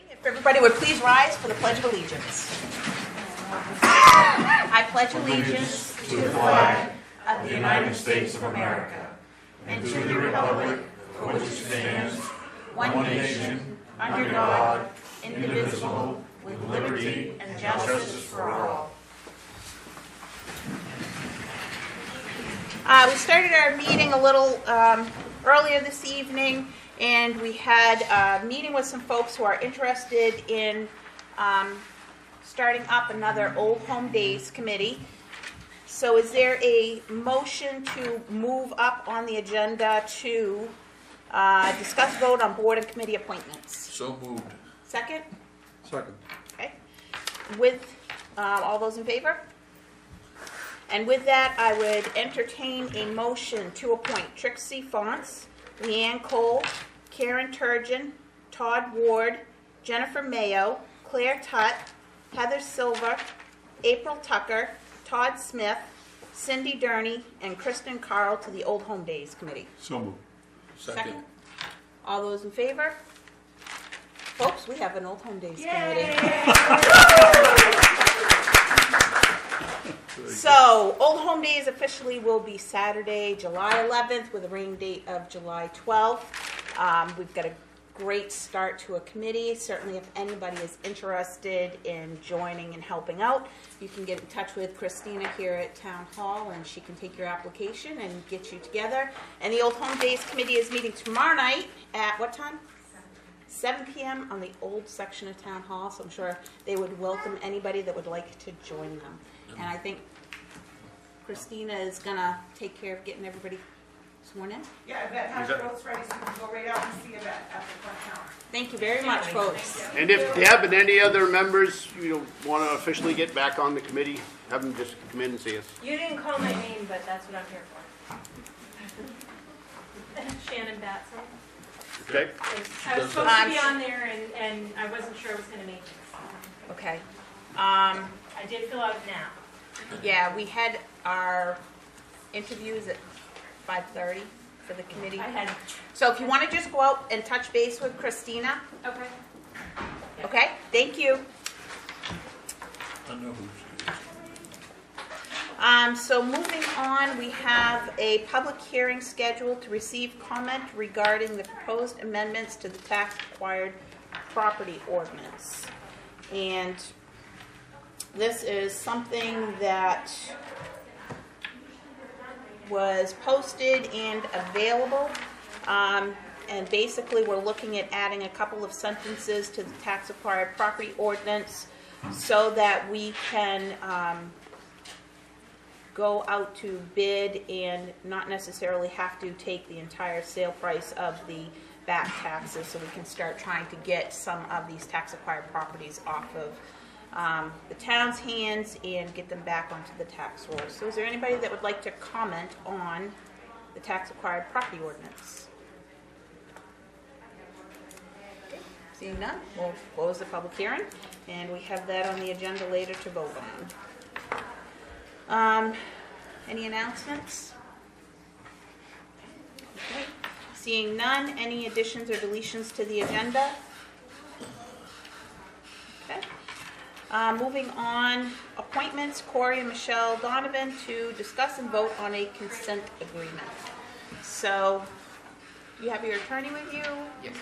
If everybody would please rise for the Pledge of Allegiance. I pledge allegiance to the flag of the United States of America and to the republic for which it stands, one nation, under God, indivisible, with liberty and justice for all. We started our meeting a little earlier this evening, and we had a meeting with some folks who are interested in starting up another Old Home Days committee. So is there a motion to move up on the agenda to discuss vote on board and committee appointments? So moved. Second? Second. Okay. With all those in favor? And with that, I would entertain a motion to appoint Trixie Fonts, Leanne Cole, Karen Turgeon, Todd Ward, Jennifer Mayo, Claire Tutt, Heather Silver, April Tucker, Todd Smith, Cindy Durney, and Kristen Carl to the Old Home Days Committee. So moved. Second. All those in favor? Folks, we have an Old Home Days Committee. So, Old Home Days officially will be Saturday, July 11th, with a rain date of July 12th. We've got a great start to a committee. Certainly, if anybody is interested in joining and helping out, you can get in touch with Christina here at Town Hall, and she can take your application and get you together. And the Old Home Days Committee is meeting tomorrow night at what time? 7 p.m. on the old section of Town Hall, so I'm sure they would welcome anybody that would like to join them. And I think Christina is going to take care of getting everybody sworn in. Yeah, Yvette has your votes ready, so you can go right out and see Yvette at the front counter. Thank you very much, folks. And if Deb and any other members, want to officially get back on the committee, have them just come in and see us. You didn't call my name, but that's what I'm here for. Shannon Batson. Okay? I was supposed to be on there, and I wasn't sure I was going to make it. Okay. I did fill out now. Yeah, we had our interviews at 5:30 for the committee. I had. So if you want to just go out and touch base with Christina. Okay. Okay, thank you. I know who she is. So moving on, we have a public hearing scheduled to receive comment regarding the proposed amendments to the Tax Acquired Property Ordinance. And this is something that was posted and available. And basically, we're looking at adding a couple of sentences to the Tax Acquired Property Ordinance so that we can go out to bid and not necessarily have to take the entire sale price of the back taxes, so we can start trying to get some of these tax acquired properties off of the town's hands and get them back onto the tax rolls. So is there anybody that would like to comment on the Tax Acquired Property Ordinance? Okay. Seeing none, we'll close the public hearing, and we have that on the agenda later to vote on. Any announcements? Okay. Seeing none, any additions or deletions to the agenda? Okay. Moving on, appointments, Cory and Michelle Donovan to discuss and vote on a consent agreement. So, you have your attorney with you? Yes.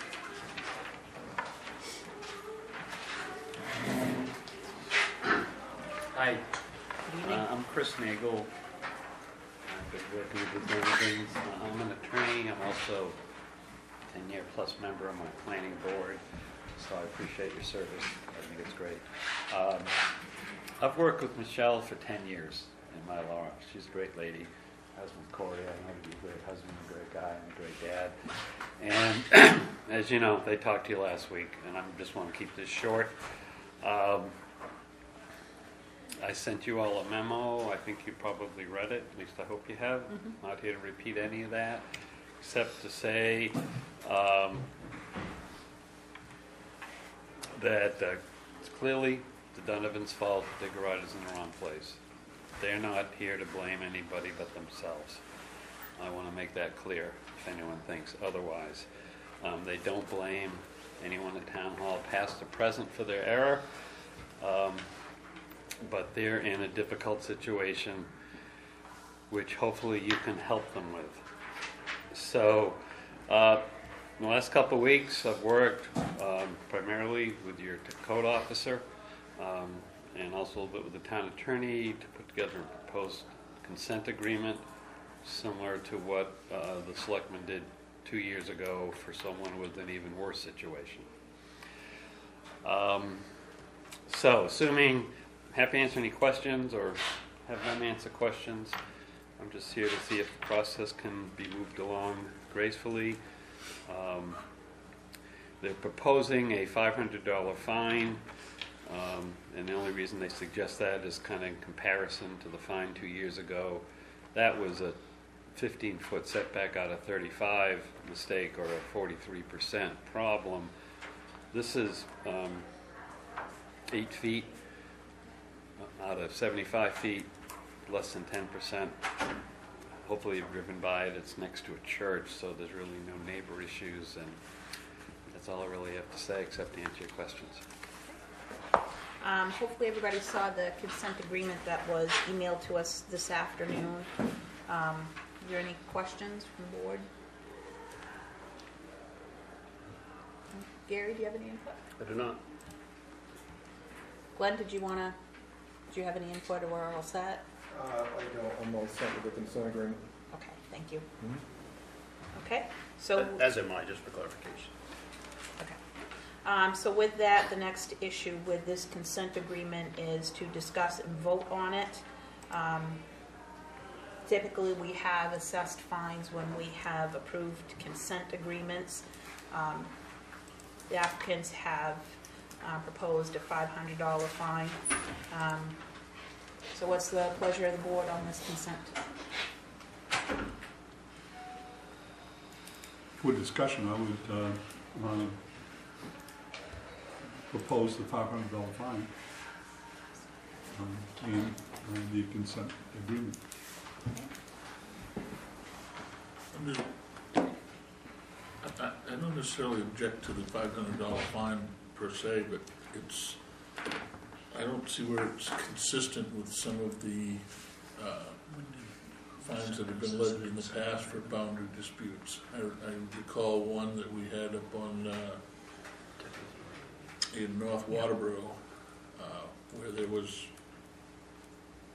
Hi, I'm Chris Nagel. I've been working with the Donovans. I'm an attorney. I'm also a 10-year plus member of my planning board, so I appreciate your service. I think it's great. I've worked with Michelle for 10 years in my law office. She's a great lady. Husband Cory, I know he's a great husband, a great guy, and a great dad. And as you know, they talked to you last week, and I just want to keep this short. I sent you all a memo. I think you probably read it. At least I hope you have. Mm-hmm. Not here to repeat any of that, except to say that it's clearly the Donovans' fault that the garage is in the wrong place. They're not here to blame anybody but themselves. I want to make that clear if anyone thinks otherwise. They don't blame anyone at Town Hall, past or present, for their error. But they're in a difficult situation, which hopefully you can help them with. So, in the last couple of weeks, I've worked primarily with your code officer and also a little bit with the town attorney to put together a proposed consent agreement similar to what the Selectmen did 2 years ago for someone with an even worse situation. So, assuming, happy to answer any questions or have them answer questions. I'm just here to see if the process can be moved along gracefully. They're proposing a $500 fine, and the only reason they suggest that is kind of in comparison to the fine 2 years ago. That was a 15-foot setback out of 35 mistake, or a 43% problem. This is 8 feet out of 75 feet, less than 10%. Hopefully you've driven by it. It's next to a church, so there's really no neighbor issues, and that's all I really have to say except to answer your questions. Hopefully everybody saw the consent agreement that was emailed to us this afternoon. Are there any questions from the board? Gary, do you have any input? I do not. Glenn, did you have any input, or we're all set? I don't, I'm all set with the consent agreement. Okay, thank you. Okay, so. As am I, just for clarification. Okay. So with that, the next issue with this consent agreement is to discuss and vote on it. Typically, we have assessed fines when we have approved consent agreements. The applicants have proposed a $500 fine. So what's the pleasure of the board on this consent? For discussion, I would propose the $500 fine and the consent agreement. I don't necessarily object to the $500 fine per se, but I don't see where it's consistent with some of the fines that have been levied in the past for boundary disputes. I recall one that we had up on in North Waterboro, where there was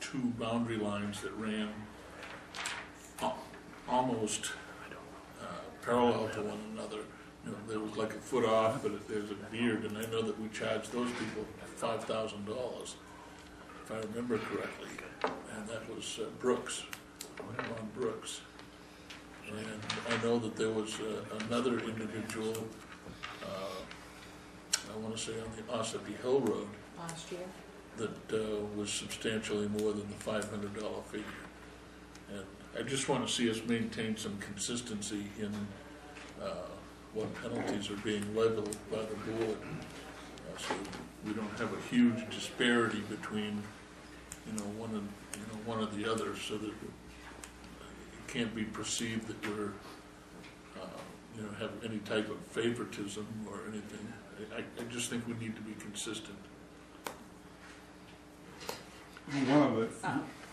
2 boundary lines that ran almost parallel to one another. You know, there was like a foot off, but there's a beard, and I know that we charged those people $5,000, if I remember correctly, and that was Brooks, Ron Brooks. And I know that there was another individual, I want to say on the Ossipee Hill Road, Last year? that was substantially more than the $500 figure. And I just want to see us maintain some consistency in what penalties are being leveled by the board, so we don't have a huge disparity between, one or the other, so that it can't be perceived that we're, have any type of favoritism or anything. I just think we need to be consistent. One of the,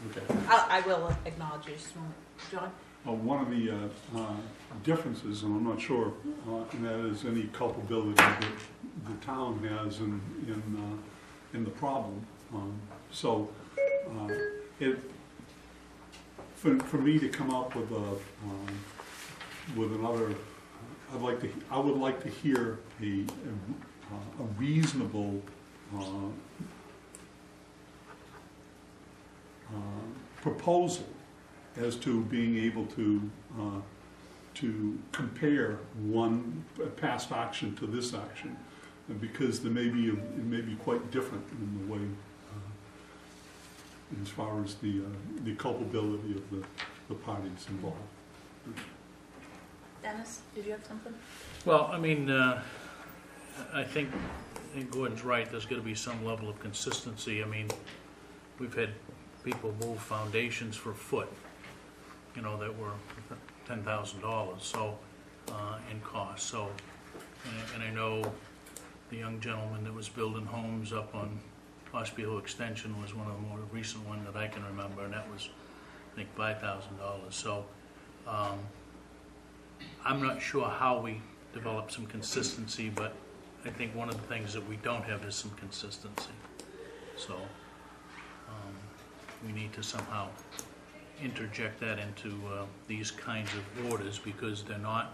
okay. I will acknowledge you. Just a moment. John? One of the differences, and I'm not sure, and that is any culpability that the town has in the problem. So, for me to come up with another, I would like to hear a reasonable proposal as to being able to compare one past action to this action, because it may be quite different in the way as far as the culpability of the parties involved. Dennis, did you have something? Well, I mean, I think Gordon's right. There's got to be some level of consistency. I mean, we've had people move foundations for a foot, that were $10,000 so in cost. So And I know the young gentleman that was building homes up on Ospey Hill Extension was one of the more recent one that I can remember, and that was, I think, $5,000. So I'm not sure how we develop some consistency, but I think one of the things that we don't have is some consistency. So we need to somehow interject that into these kinds of orders, because they're not,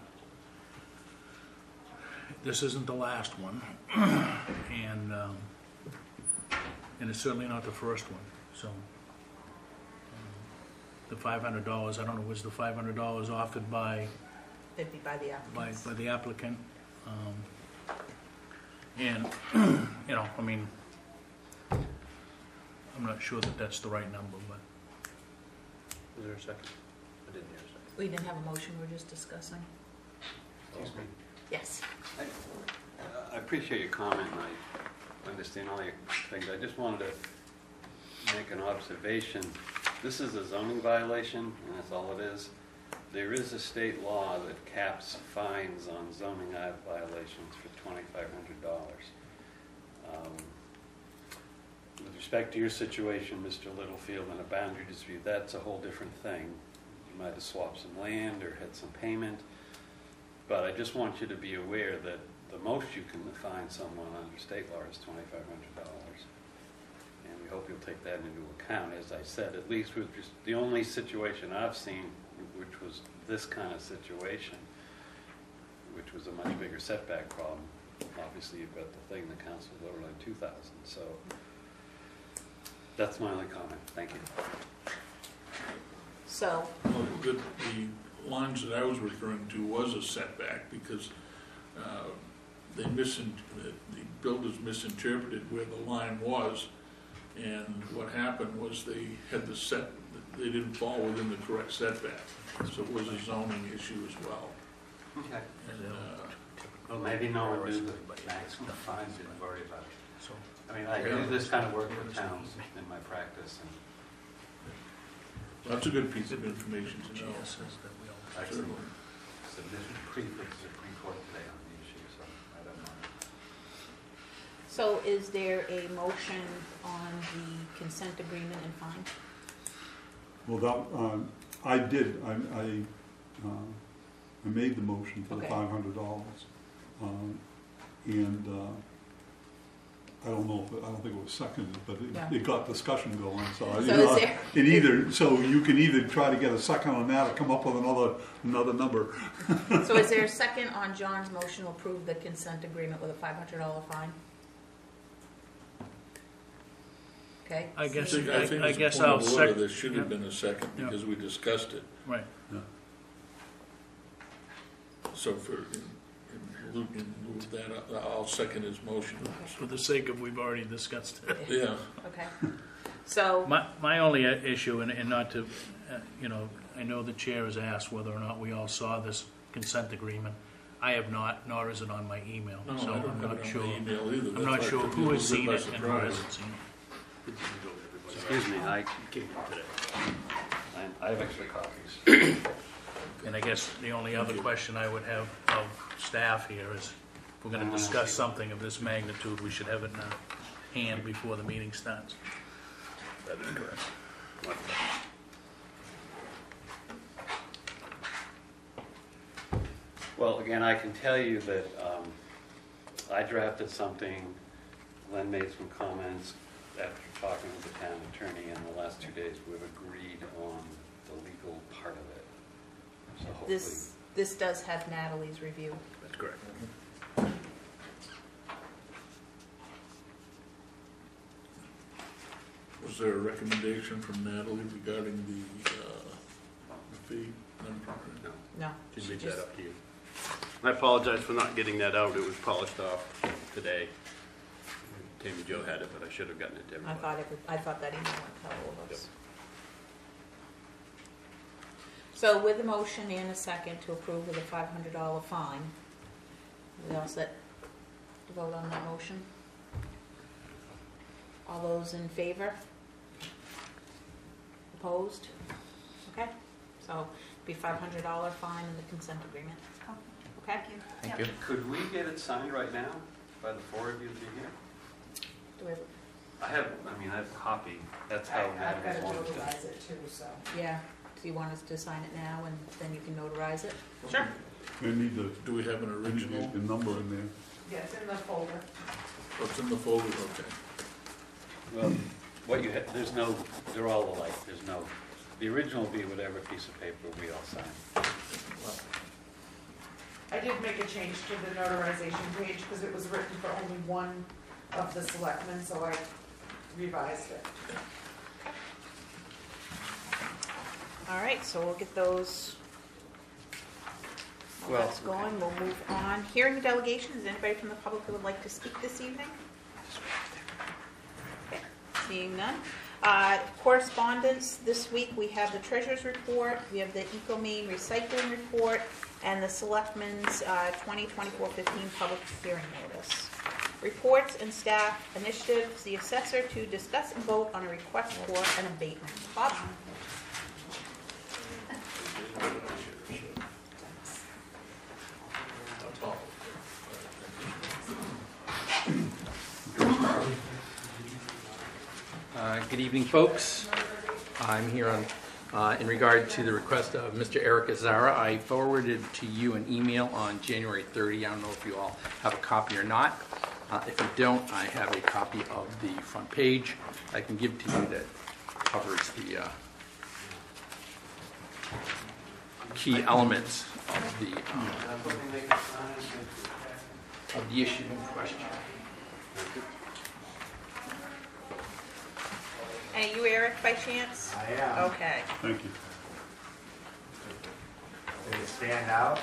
this isn't the last one, and it's certainly not the first one. So the $500, I don't know, was the $500 offered by It'd be by the applicants. by the applicant? And, you know, I mean, I'm not sure that that's the right number, but. Is there a second? I didn't hear a second. We didn't have a motion, we're just discussing. Excuse me. Yes. I appreciate your comment, and I understand all your things. I just wanted to make an observation. This is a zoning violation, and that's all it is. There is a state law that caps fines on zoning violations for $2,500. With respect to your situation, Mr. Littlefield, and a boundary dispute, that's a whole different thing. You might have swapped some land or had some payment. But I just want you to be aware that the most you can fine someone under state law is $2,500. And we hope you'll take that into account. As I said, at least with just the only situation I've seen, which was this kind of situation, which was a much bigger setback problem. Obviously, you've got the thing the council voted on 2,000. So that's my only comment. Thank you. So, Well, the lines that I was referring to was a setback, because the builders misinterpreted where the line was, and what happened was they didn't fall within the correct setback, so it was a zoning issue as well. Okay. And, Well, maybe no one knew the maximum fines, didn't worry about it. So, I mean, I do this kind of work for towns in my practice, and that's a good piece of information to know. actually submitted prefix to pre-court today on the issue, so I don't know. so is there a motion on the consent agreement and fine? Well, that, I did, I made the motion for the Okay. $500. And I don't know, I don't think it was seconded, but Yeah. it got discussion going, so. So you know, is there- so you can either try to get a second on that or come up with another number. So is there a second on John's motion to approve the consent agreement with a $500 fine? Okay. I guess, I think I as a guess point I'll of order, sec, there should have been a second, Yeah. because we discussed it. right. So in lieu of that, I'll second his motion. For the sake of, we've already discussed it. Yeah. Okay. So, My only issue, and not to, you know, I know the chair has asked whether or not we all saw this consent agreement. I have not, nor is it on my email, No, so I don't I'm have not it sure. on my email either. I'm That's not why it sure took me who a has little seen bit it by and who surprise. hasn't seen it. Excuse me, I have extra copies. And I guess the only other question I would have of staff here is, if we're gonna discuss something of this magnitude, we should have it in hand before the meeting starts. That is correct. Well, again, I can tell you that I drafted something, Len made some comments after talking with the town attorney, and the last 2 days we've agreed on the legal part of it. So hopefully, this does have Natalie's review. that's correct. Was there a recommendation from Natalie regarding the fee? No. No. Should she leave just- that up to you. I apologize for not getting that out. It was polished off today. Tammy Jo had it, but I should have gotten it to I everybody. thought that email went to all of us. So with the motion and a second to approve with a $500 fine, we all set to vote on that motion? All those in favor? Opposed? Okay, so be $500 fine in the consent agreement. Okay? Thank you. Could we get it signed right now by the four of you to be here? Do we have, I have a copy. That's how I've got to Madam wanted to. notarize it too, so. Yeah, do you want us to sign it now and then you can notarize it? sure. They need the, Do we have an they need original? the number in there. Yeah, it's in the folder. What's in the folder? Okay. Well, what you have, they're all alike. The original will be whatever piece of paper we all sign. I did make a change to the notarization page because it was written for only one of the selectmen, so I revised it. All right, so we'll get those. While Well, that's going, we'll move on. Hearing delegations, is anybody from the public who would like to speak this evening? Okay, seeing none. Correspondence, this week we have the treasurer's report, we have the EcoMaine recycling report, and the Selectmen's 2024-15 public hearing notice. Reports and staff initiatives, the assessor to discuss and vote on a request for an abatement. Bob? Good evening, folks. I'm here in regard to the request of Mr. Eric Azara. I forwarded to you an email on January 30. I don't know if you all have a copy or not. If you don't, I have a copy of the front page I can give to you that covers the key elements of the issue in question. And you, Eric, by chance? I am. Okay. Thank you. Did it stand out?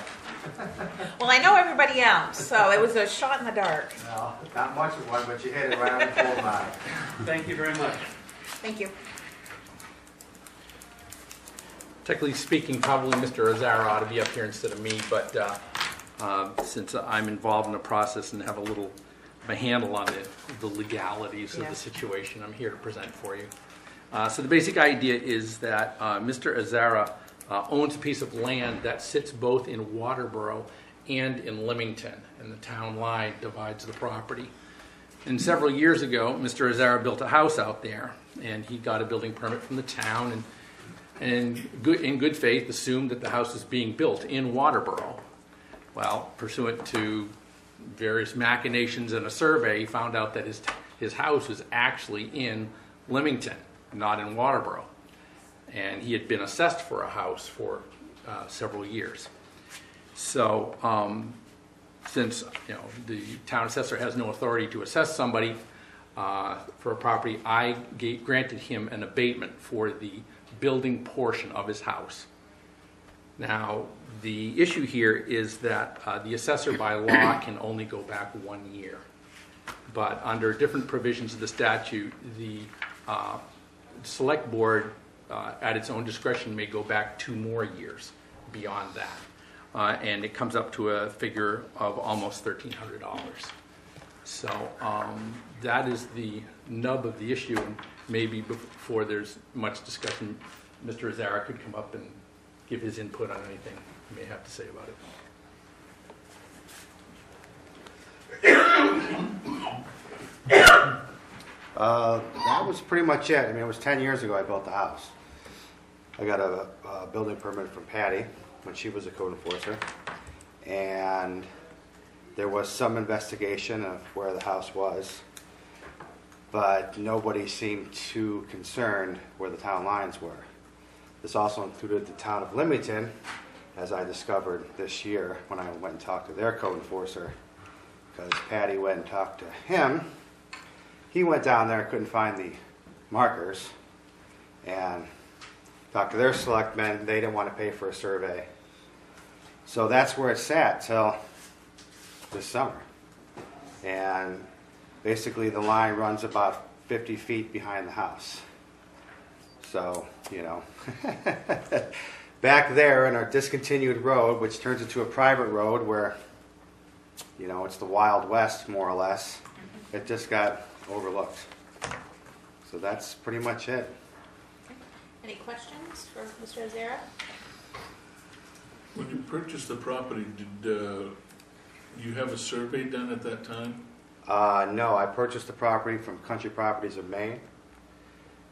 Well, I know everybody else, so it was a shot in the dark. No, not much of one, but you hit it right on the gold mine. Thank you very much. Thank you. Technically speaking, probably Mr. Azara ought to be up here instead of me, but since I'm involved in the process and have a little of a handle on the legalities of Yeah. the situation, I'm here to present for you. So the basic idea is that Mr. Azara owns a piece of land that sits both in Waterboro and in Leamington, and the town line divides the property. And several years ago, Mr. Azara built a house out there, and he got a building permit from the town, and in good faith assumed that the house was being built in Waterboro. Well, pursuant to various machinations and a survey, he found out that his house was actually in Leamington, not in Waterboro. And he had been assessed for a house for several years. So since the town assessor has no authority to assess somebody for a property, I granted him an abatement for the building portion of his house. Now, the issue here is that the assessor by law can only go back 1 year. But under different provisions of the statute, the select board, at its own discretion, may go back 2 more years beyond that. And it comes up to a figure of almost $1,300. So that is the nub of the issue. And maybe before there's much discussion, Mr. Azara could come up and give his input on anything you may have to say about it. That was pretty much it. I mean, it was 10 years ago I built the house. I got a building permit from Patty when she was a code enforcer. And there was some investigation of where the house was. But nobody seemed too concerned where the town lines were. This also included the town of Leamington, as I discovered this year when I went and talked to their code enforcer, because Patty went and talked to him. He went down there, couldn't find the markers, and talked to their selectmen. They didn't want to pay for a survey. So that's where it sat till this summer. And basically the line runs about 50 feet behind the house. So, back there in our discontinued road, which turns into a private road where, it's the Wild West, more or less, it just got overlooked. So that's pretty much it. Any questions for Mr. Azara? When you purchased the property, did you have a survey done at that time? No, I purchased the property from Country Properties of Maine,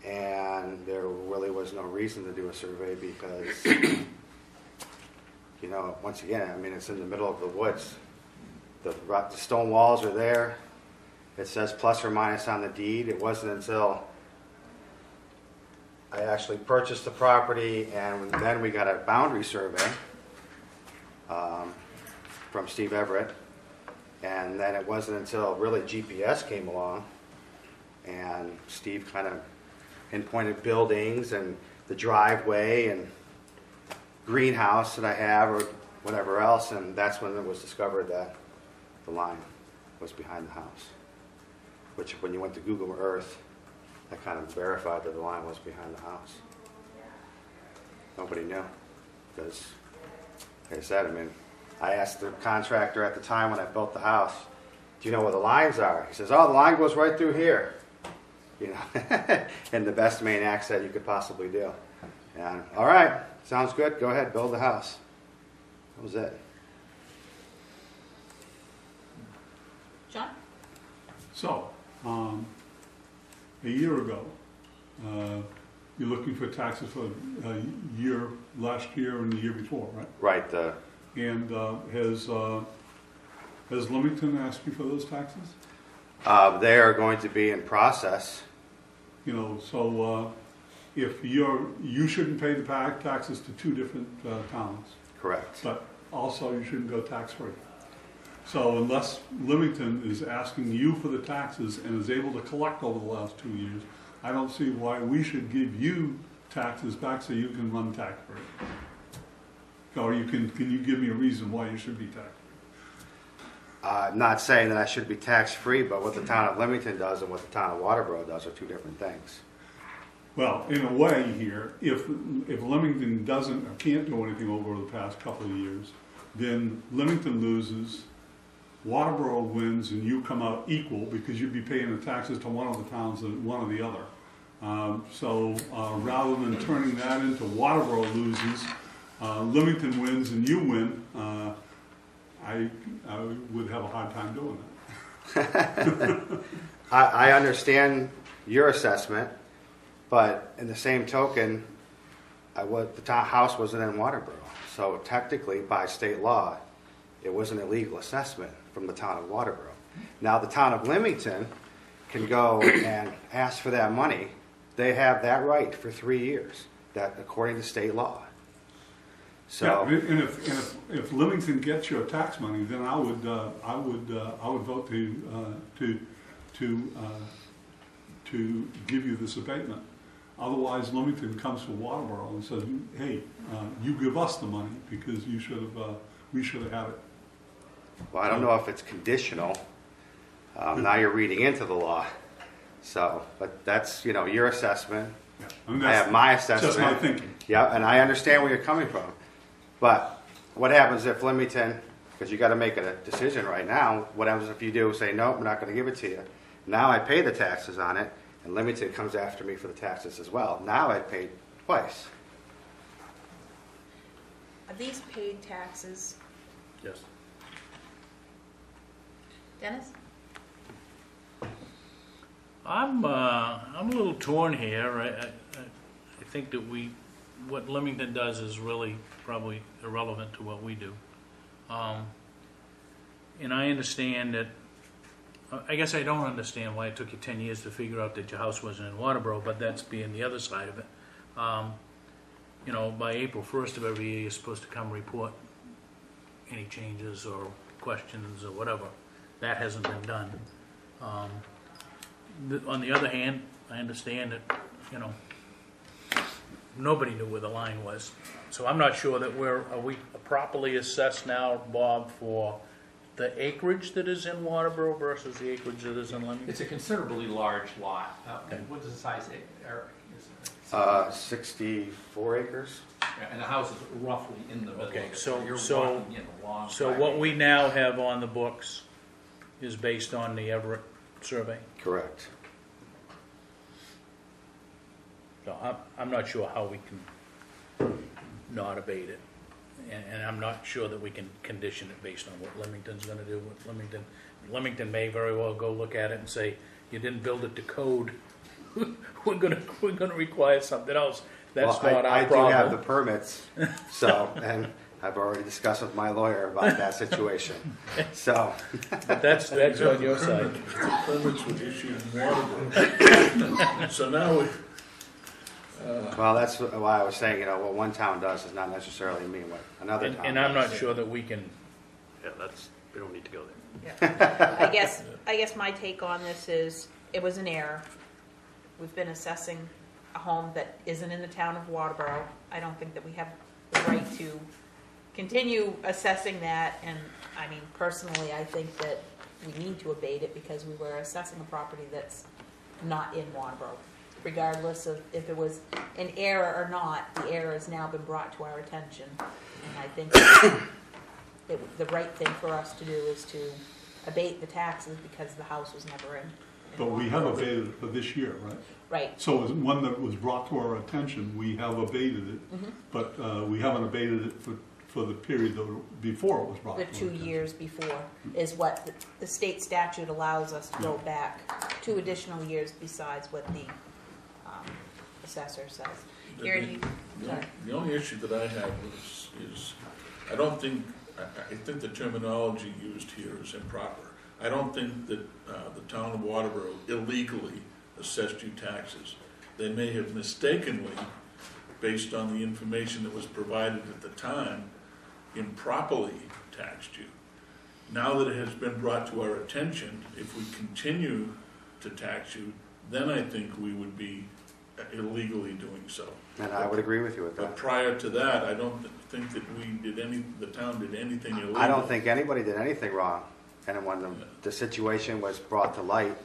and there really was no reason to do a survey because, you know, once again, I mean, it's in the middle of the woods. The stone walls are there. It says plus or minus on the deed. It wasn't until I actually purchased the property and then we got a boundary survey from Steve Everett. And then it wasn't until really GPS came along and Steve kind of pinpointed buildings and the driveway and greenhouse that I have or whatever else, and that's when it was discovered that the line was behind the house. Which when you went to Google Earth, that kind of verified that the line was behind the house. Nobody knew because, like I said, I mean, I asked the contractor at the time when I built the house, do you know where the lines are? He says, oh, the line goes right through here. You know, in the best Maine accent you could possibly do. And, all right, sounds good, go ahead, build the house. That was it. John? So, a year ago, you're looking for taxes for last year and the year before, right? Right. And has Leamington asked you for those taxes? They are going to be in process. You know, so if you shouldn't pay the taxes to two different towns. Correct. But also you shouldn't go tax-free. So unless Leamington is asking you for the taxes and is able to collect over the last 2 years, I don't see why we should give you taxes back so you can run tax-free. Or can you give me a reason why you should be tax-free? Not saying that I should be tax-free, but what the town of Leamington does and what the town of Waterboro does are two different things. Well, in a way here, if Leamington doesn't or can't do anything over the past couple of years, then Leamington loses, Waterboro wins, and you come out equal because you'd be paying the taxes to one of the towns and one or the other. So rather than turning that into Waterboro loses, Leamington wins and you win, I would have a hard time doing that. I understand your assessment, but in the same token, the house wasn't in Waterboro. So technically, by state law, it was an illegal assessment from the town of Waterboro. Now, the town of Leamington can go and ask for that money. They have that right for 3 years, that according to state law. So, yeah, and if Leamington gets your tax money, then I would vote to give you this abatement. Otherwise, Leamington comes to Waterboro and says, "Hey, you give us the money because we should have had it." well, I don't know if it's conditional. Now you're reading into the law. So, but that's, you know, your assessment. Yeah. I mean, I have my assessment. Just my thinking. Yeah, and I understand where you're coming from. But what happens if Leamington, because you got to make a decision right now, what happens if you do say, no, we're not going to give it to you. Now I pay the taxes on it, and Leamington comes after me for the taxes as well. Now I paid twice. Are these paid taxes? Yes. Dennis? I'm a little torn here. I think that what Leamington does is really probably irrelevant to what we do. And I understand that, I guess I don't understand why it took you 10 years to figure out that your house wasn't in Waterboro, but that's being the other side of it. You know, by April 1st of every year, you're supposed to come report any changes or questions or whatever. That hasn't been done. On the other hand, I understand that, you know, nobody knew where the line was. So I'm not sure that are we properly assessed now, Bob, for the acreage that is in Waterboro versus the acreage that is in Leamington? It's a considerably large lot. What is the size, Eric? 64 acres. And the house is roughly in the middle of Okay, it. so You're walking in a long so driveway. what we now have on the books is based on the Everett survey? Correct. So I'm not sure how we can not abate it. and I'm not sure that we can condition it based on what Leamington's gonna do. Leamington may very well go look at it and say, you didn't build it to code. We're gonna require something else. That's Well, not our I do have the problem. permits, so, and I've already discussed with my lawyer about that situation. So, But that's on your side. The permits were issued in Waterboro. So now we, well, that's why I was saying, what one town does does not necessarily mean what another town And I'm not does. sure that we can, we don't need to go there. I guess my take on this is, it was an error. We've been assessing a home that isn't in the town of Waterboro. I don't think that we have the right to continue assessing that, and I mean, personally, I think that we need to abate it because we were assessing a property that's not in Waterboro. Regardless of if it was an error or not, the error has now been brought to our attention, and I think the right thing for us to do is to abate the taxes because the house was never in But we have Waterboro. abated it for this year, right? Right. So as one that was brought to our attention, we have abated it, Mhm. but we haven't abated it for the period before it was brought to The our 2 attention. years before is what the state statute allows us to go back 2 additional years besides what the assessor says. Gary, do you, sorry. the only issue that I have is, I don't think, I think the terminology used here is improper. I don't think that the town of Waterboro illegally assessed you taxes. They may have mistakenly, based on the information that was provided at the time, improperly taxed you. Now that it has been brought to our attention, if we continue to tax you, then I think we would be illegally doing so. And I would agree with you with But that. prior to that, I don't think that the town did anything illegal. I don't think anybody did anything wrong. And when the situation was brought to light,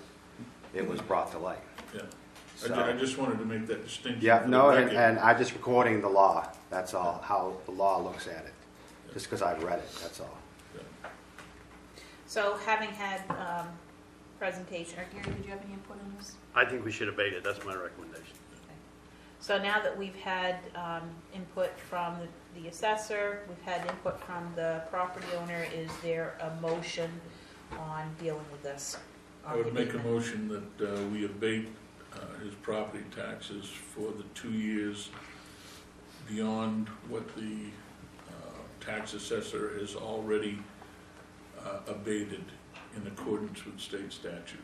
it was brought to light. Yeah. So- I just wanted to make that distinction. Yeah, for the no, record. and I'm just recording the law, that's all, how the law looks at it. Just because I've read it, that's all. So having had presentation, or Gary, did you have any input on this? I think we should abate it, that's my recommendation. So now that we've had input from the assessor, we've had input from the property owner, is there a motion on dealing with this? I would make a motion that we abate his property taxes for the 2 years beyond what the tax assessor has already abated in accordance with state statute.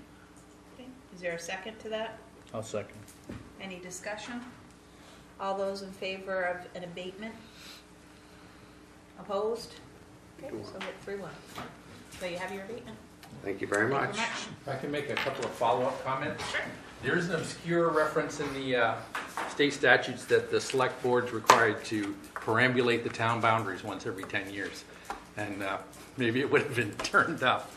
Okay. Is there a second to that? I'll second. Any discussion? All those in favor of an abatement? Opposed? Okay, so it's 3-1. So you have your abatement. Thank you very Thank much. you If I can make a couple of follow-up comments. There is an obscure reference in the state statutes that the select board's required to perambulate the town boundaries once every 10 years. And maybe it would have been turned up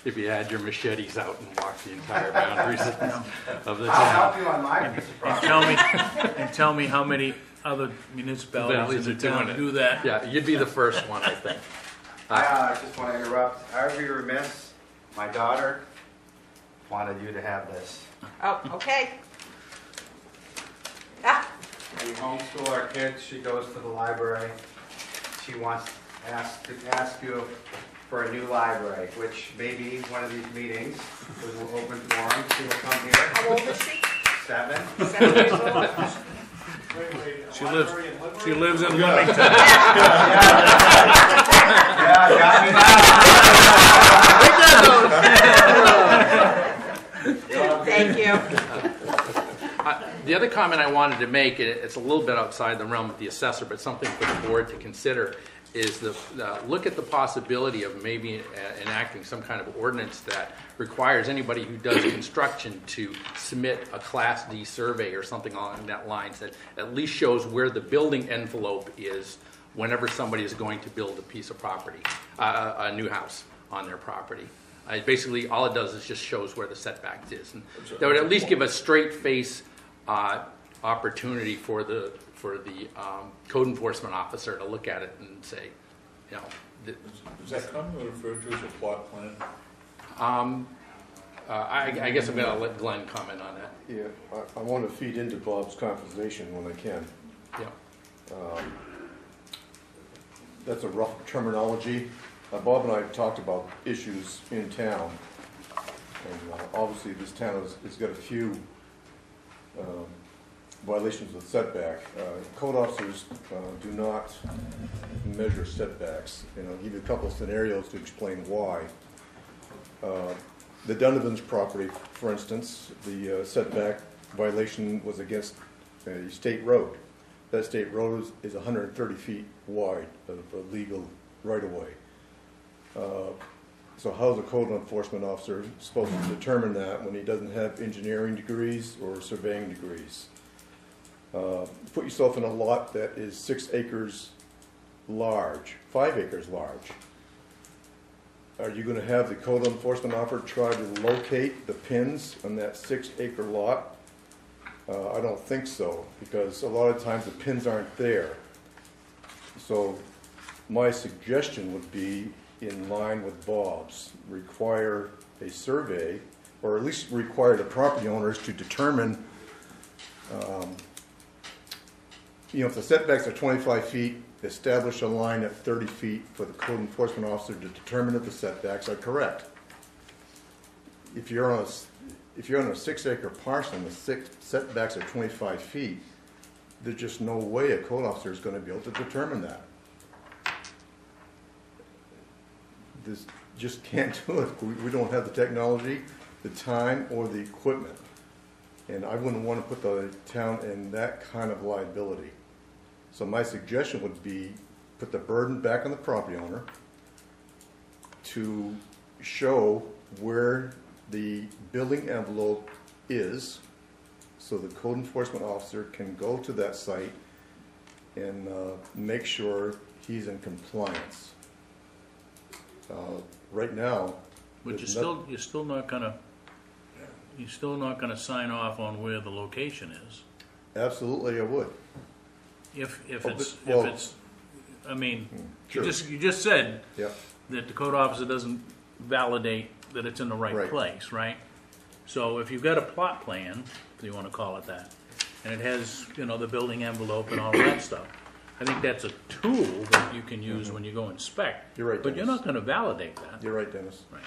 if you had your machetes out and walked the entire boundaries of the town. you on my piece of And tell me how many other municipalities in the town do that. Yeah, you'd be the first one, I think. I just want to interrupt. I would be remiss. My daughter wanted you to have this. Oh, okay. Ah, We homeschool our kids. She goes to the library. She wants to ask you for a new library, which maybe one of these meetings was an open forum. She will come here. how old is she? 7. 7 years old? She lives in Leamington. Yeah, got me now. Thank you. The other comment I wanted to make, and it's a little bit outside the realm of the assessor, but something for the board to consider, is look at the possibility of maybe enacting some kind of ordinance that requires anybody who does construction to submit a Class D survey or something along that lines that at least shows where the building envelope is whenever somebody is going to build a piece of property, a new house on their property. Basically, all it does is just shows where the setback is. And that would at least give a straight face opportunity for the code enforcement officer to look at it and say, you know. Is that commonly referred to as a plot plan? I guess I'm going to let Glenn comment on that. Yeah, I want to feed into Bob's conversation when I can. Yeah. that's a rough terminology. Bob and I have talked about issues in town. And obviously, this town has got a few violations of setback. Code officers do not measure setbacks. I'll give you a couple of scenarios to explain why. The Donovan's property, for instance, the setback violation was against a state road. That state road is 130 feet wide of a legal right-of-way. So how's a code enforcement officer supposed to determine that when he doesn't have engineering degrees or surveying degrees? Put yourself in a lot that is 6 acres large, 5 acres large. Are you going to have the code enforcement officer try to locate the pins on that 6 acre lot? I don't think so, because a lot of times the pins aren't there. So my suggestion would be, in line with Bob's, require a survey, or at least require the property owners to determine, if the setbacks are 25 feet, establish a line at 30 feet for the code enforcement officer to determine if the setbacks are correct. If you're on a 6 acre parcel and the setbacks are 25 feet, there's just no way a code officer is going to be able to determine that. This just can't do it. We don't have the technology, the time, or the equipment. And I wouldn't want to put the town in that kind of liability. So my suggestion would be put the burden back on the property owner to show where the building envelope is, so the code enforcement officer can go to that site and make sure he's in compliance. Right now, But you're still not gonna sign off on where the location is. absolutely I would. If Oh, it's, I mean, Sure. you just said Yeah, that the code officer doesn't validate that it's in the right Right. place, right? So if you've got a plot plan, if you wanna call it that, and it has, the building envelope and all that stuff, I think that's a tool that you can use when you go inspect. You're right, But you're Dennis. not gonna validate that. you're right, Dennis. Right.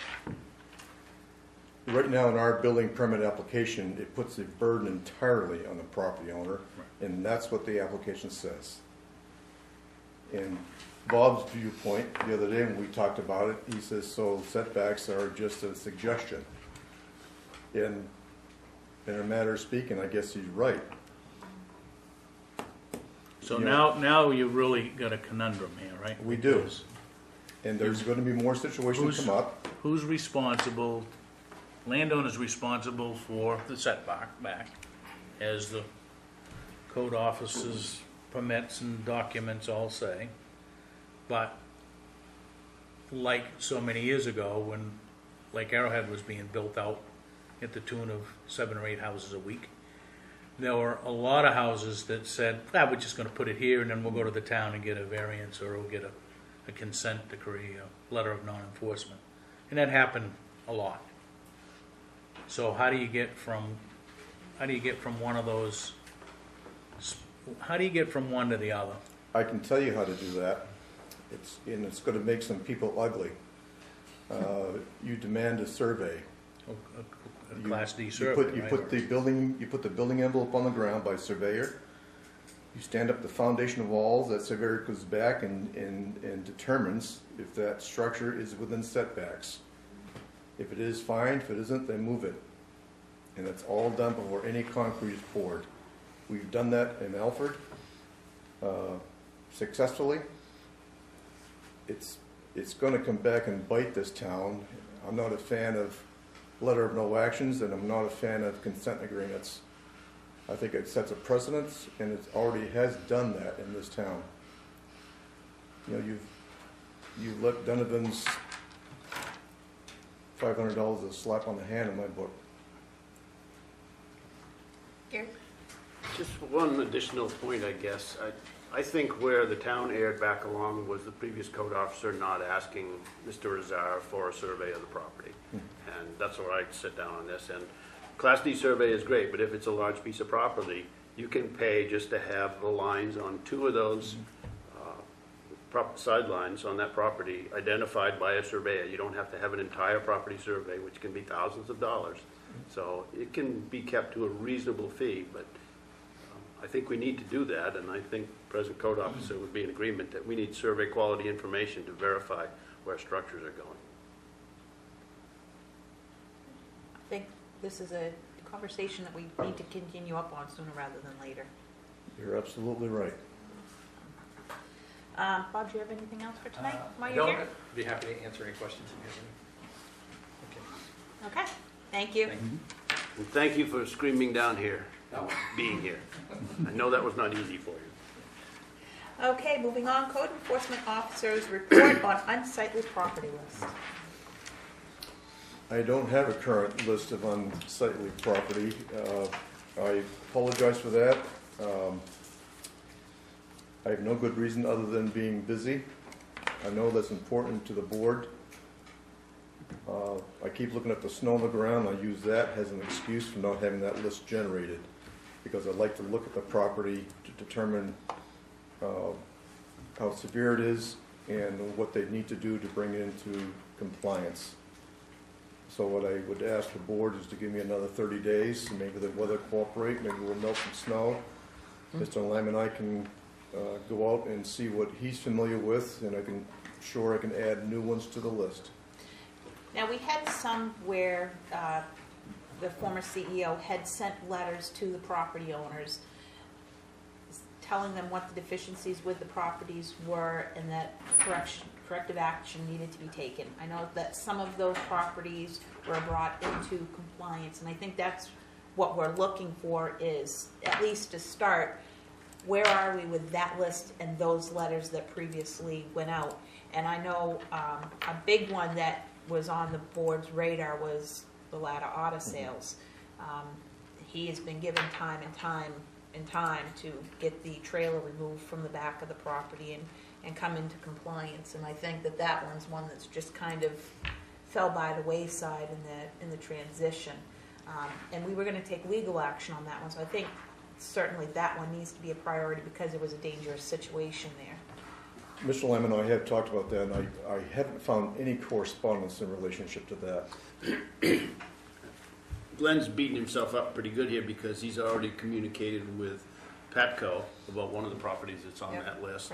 Right now, in our building permit application, it puts the burden entirely on the property owner, and that's what the application says. In Bob's viewpoint, the other day when we talked about it, he says, so setbacks are just a suggestion. In a matter of speaking, I guess he's right. So Yeah. now you've really got a conundrum here, right? We do. Because And there's gonna be more situations come up. Who's responsible? Landowner's responsible for the setback, as the code officer's permits and documents all say. But like so many years ago, when Lake Arrowhead was being built out at the tune of 7 or 8 houses a week, there were a lot of houses that said, we're just going to put it here and then we'll go to the town and get a variance, or we'll get a consent decree, a letter of non-enforcement. And that happened a lot. So how do you get from one of those, how do you get from one to the other? I can tell you how to do that. It's gonna make some people ugly. You demand a survey. A Class D You survey, put right? the building envelope on the ground by surveyor. You stand up the foundation walls, that surveyor goes back and determines if that structure is within setbacks. If it is, fine. If it isn't, then move it. And that's all done before any concrete is poured. We've done that in Alfred successfully. It's gonna come back and bite this town. I'm not a fan of letter of no actions, and I'm not a fan of consent agreements. I think it sets a precedence, and it already has done that in this town. You've let Donovan's $500 a slap on the hand in my book. Gary? Just one additional point, I guess. I think where the town erred back along was the previous code officer not asking Mr. Azar for a survey of the property. And that's where I'd sit down on this. And Class D survey is great, but if it's a large piece of property, you can pay just to have the lines on 2 of those sidelines on that property identified by a surveyor. You don't have to have an entire property survey, which can be thousands of dollars. So it can be kept to a reasonable fee, but I think we need to do that, and I think present code officer would be in agreement that we need survey quality information to verify where structures are going. I think this is a conversation that we need to continue up on sooner rather than later. You're absolutely right. Bob, do you have anything else for tonight while you're Don't. here? Be happy to answer any questions if you have any. Okay, thank you. Thank you. And thank you for screaming down here, being here. I know that was not easy for you. Okay, moving on, code enforcement officer's report on unsightly property list. I don't have a current list of unsightly property. I apologize for that. I have no good reason other than being busy. I know that's important to the board. I keep looking at the snow on the ground. I use that as an excuse for not having that list generated, because I like to look at the property to determine how severe it is and what they need to do to bring it into compliance. So what I would ask the board is to give me another 30 days, and maybe the weather cooperate, maybe we'll melt some snow. Mr. Lamb and I can go out and see what he's familiar with, and I can add new ones to the list. Now, we had some where the former CEO had sent letters to the property owners telling them what the deficiencies with the properties were and that corrective action needed to be taken. I know that some of those properties were brought into compliance, and I think that's what we're looking for, is at least to start, where are we with that list and those letters that previously went out? And I know a big one that was on the board's radar was the ladder auto sales. He has been given time to get the trailer removed from the back of the property and come into compliance. And I think that one's one that's just kind of fell by the wayside in the transition. And we were going to take legal action on that one. So I think certainly that one needs to be a priority because it was a dangerous situation there. Mr. Lamb and I have talked about that, and I haven't found any correspondence in relationship to that. Glenn's beating himself up pretty good here because he's already communicated with Patco about one of the properties that's on that list.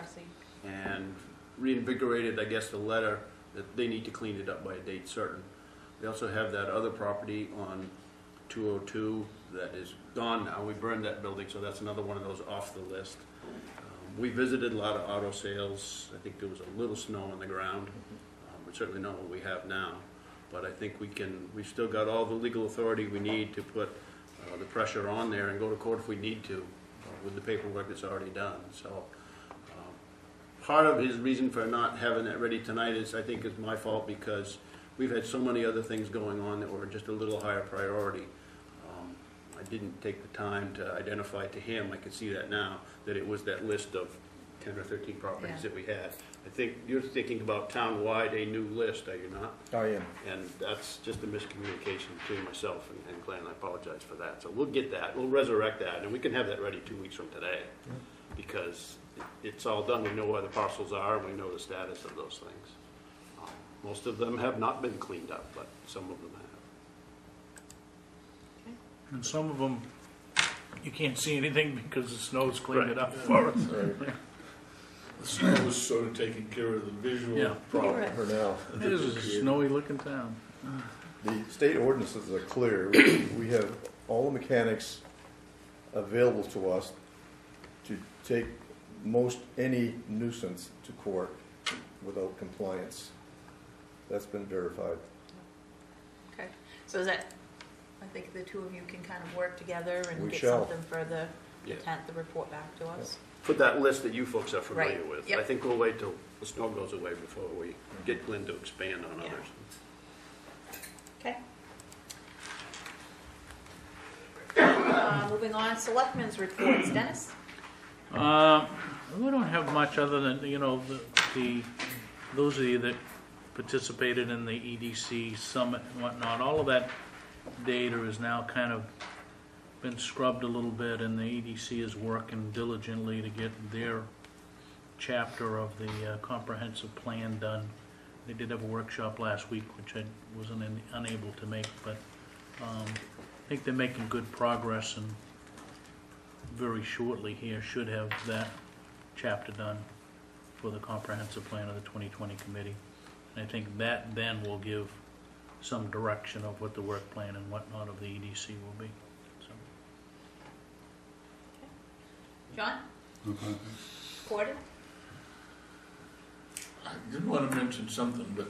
And reinvigorated, I guess, the letter that they need to clean it up by a date certain. We also have that other property on 202 that is gone now. We burned that building, so that's another one of those off the list. We visited a lot of auto sales. I think there was a little snow on the ground. We certainly not what we have now. But I think we've still got all the legal authority we need to put the pressure on there and go to court if we need to with the paperwork that's already done. So part of his reason for not having that ready tonight is, I think, is my fault because we've had so many other things going on that were just a little higher priority. I didn't take the time to identify to him, I can see that now, that it was that list of 10 or 13 properties that we had. I think you're thinking about town-wide a new list, are you not? I am. And that's just a miscommunication between myself and Glenn. I apologize for that. So we'll get that, we'll resurrect that, and we can have that ready 2 weeks from today because it's all done. We know where the parcels are, and we know the status of those things. Most of them have not been cleaned up, but some of them have. And some of them, you can't see anything because the snow's cleaned it up for us. Right. The snow was sort of taking care of the visual problem. For now. It is a snowy looking town. The state ordinances are clear. We have all the mechanics available to us to take most any nuisance to court without compliance. That's been verified. Okay, so is that, I think the two of you can kind of work together and We get shall. something for the Yeah. 10th, the report back to us? Put that list that you folks are familiar Right. with. Yep. I think we'll wait till the snow goes away before we get Glenn to expand on Yeah. others. Okay. Moving on, selectmen's reports. Dennis? We don't have much other than, those of you that participated in the EDC summit and whatnot, all of that data is now kind of been scrubbed a little bit, and the EDC is working diligently to get their chapter of the comprehensive plan done. They did have a workshop last week, which I wasn't unable to make, but I think they're making good progress, and very shortly here should have that chapter done for the comprehensive plan of the 2020 committee. And I think that then will give some direction of what the work plan and whatnot of the EDC will be. So, John? Okay. Gordon? I did want to mention something, but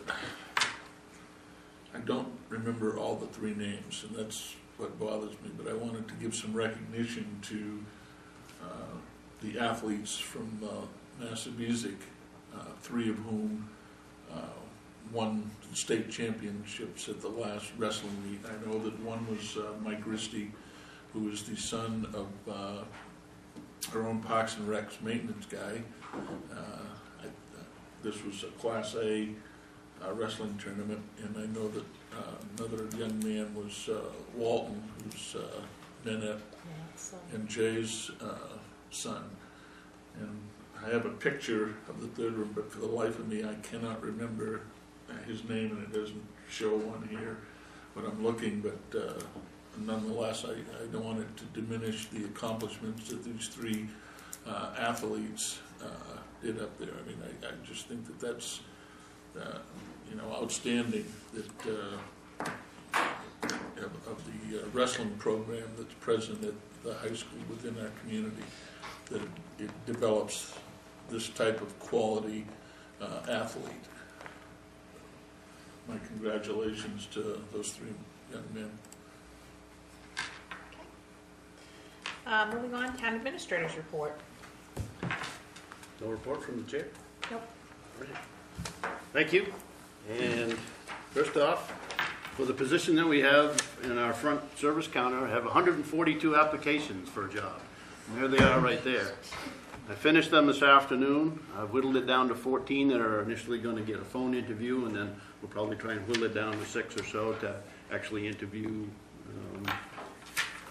I don't remember all the three names, and that's what bothers me. But I wanted to give some recognition to the athletes from M.R.S.A, three of whom won the state championships at the last wrestling meet. I know that one was Mike Christie, who is the son of our own Parks and Recs maintenance guy. This was a Class A wrestling tournament, and I know that another young man was Walton, who's Nanette and Jay's son. And I have a picture of the third one, but for the life of me, I cannot remember his name, and it doesn't show on here when I'm looking, but nonetheless, I don't want it to diminish the accomplishments that these three athletes did up there. I mean, I just think that that's, outstanding that of the wrestling program that's present at the high school within our community, that it develops this type of quality athlete. My congratulations to those three young men. Moving on, town administrator's report. No report from the chair? Nope. All right. Thank you. And first off, for the position that we have in our front service counter, I have 142 applications for a job. And there they are right there. I finished them this afternoon. I've whittled it down to 14 that are initially going to get a phone interview, and then we'll probably try and whittle it down to 6 or so to actually interview.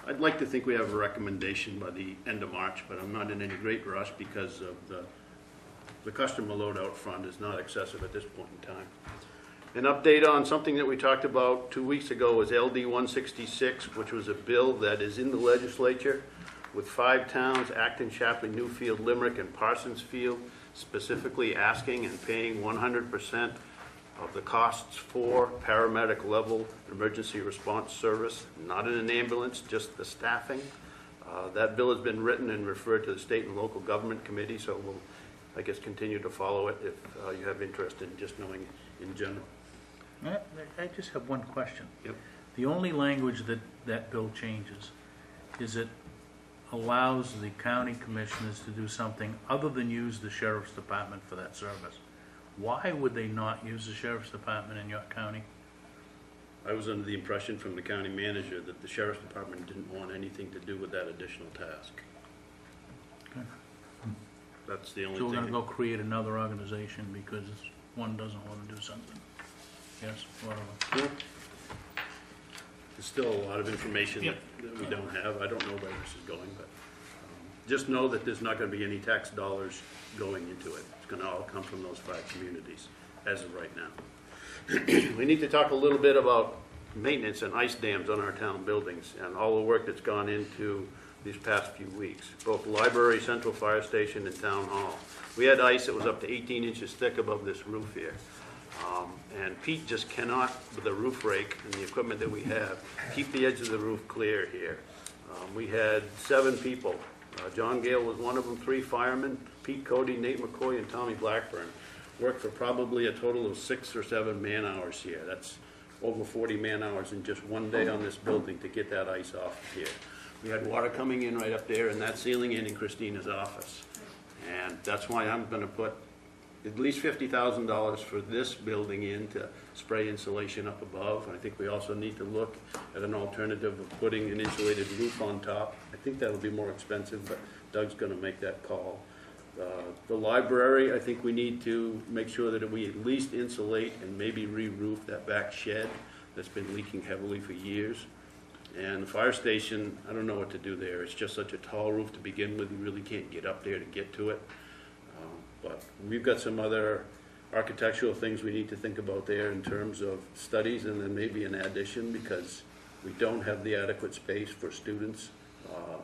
I'd like to think we have a recommendation by the end of March, but I'm not in any great rush because of the customer load out front is not excessive at this point in time. An update on something that we talked about 2 weeks ago was LD 166, which was a bill that is in the legislature with 5 towns, Acton, Chaplin, Newfield, Limerick, and Parsonsfield, specifically asking and paying 100% of the costs for paramedic level emergency response service, not in an ambulance, just the staffing. That bill has been written and referred to the state and local government committee, so we'll, I guess, continue to follow it if you have interest in just knowing in general. I just have one question. Yep. The only language that bill changes is it allows the county commissioners to do something other than use the sheriff's department for that service. Why would they not use the sheriff's department in York County? I was under the impression from the county manager that the sheriff's department didn't want anything to do with that additional task. Okay. That's the only So we're thing. gonna go create another organization because one doesn't want to do something? Yes, whatever. Yeah. There's still a lot of information that we don't have. I don't know where this is going, but just know that there's not going to be any tax dollars going into it. It's going to all come from those 5 communities as of right now. We need to talk a little bit about maintenance and ice dams on our town buildings and all the work that's gone into these past few weeks. Both library, central fire station, and town hall. We had ice that was up to 18 inches thick above this roof here. And Pete just cannot, with the roof rake and the equipment that we have, keep the edge of the roof clear here. We had 7 people. John Gale was one of them, 3 firemen, Pete Cody, Nate McCoy, and Tommy Blackburn. Worked for probably a total of 6 or 7 man-hours here. That's over 40 man-hours in just one day on this building to get that ice off here. We had water coming in right up there and that ceiling in Christina's office. And that's why I'm going to put at least $50,000 for this building in to spray insulation up above. I think we also need to look at an alternative of putting an insulated roof on top. I think that'll be more expensive, but Doug's going to make that call. The library, I think we need to make sure that we at least insulate and maybe re-roof that back shed that's been leaking heavily for years. And the fire station, I don't know what to do there. It's just such a tall roof to begin with. You really can't get up there to get to it. But we've got some other architectural things we need to think about there in terms of studies, and then maybe an addition, because we don't have the adequate space for students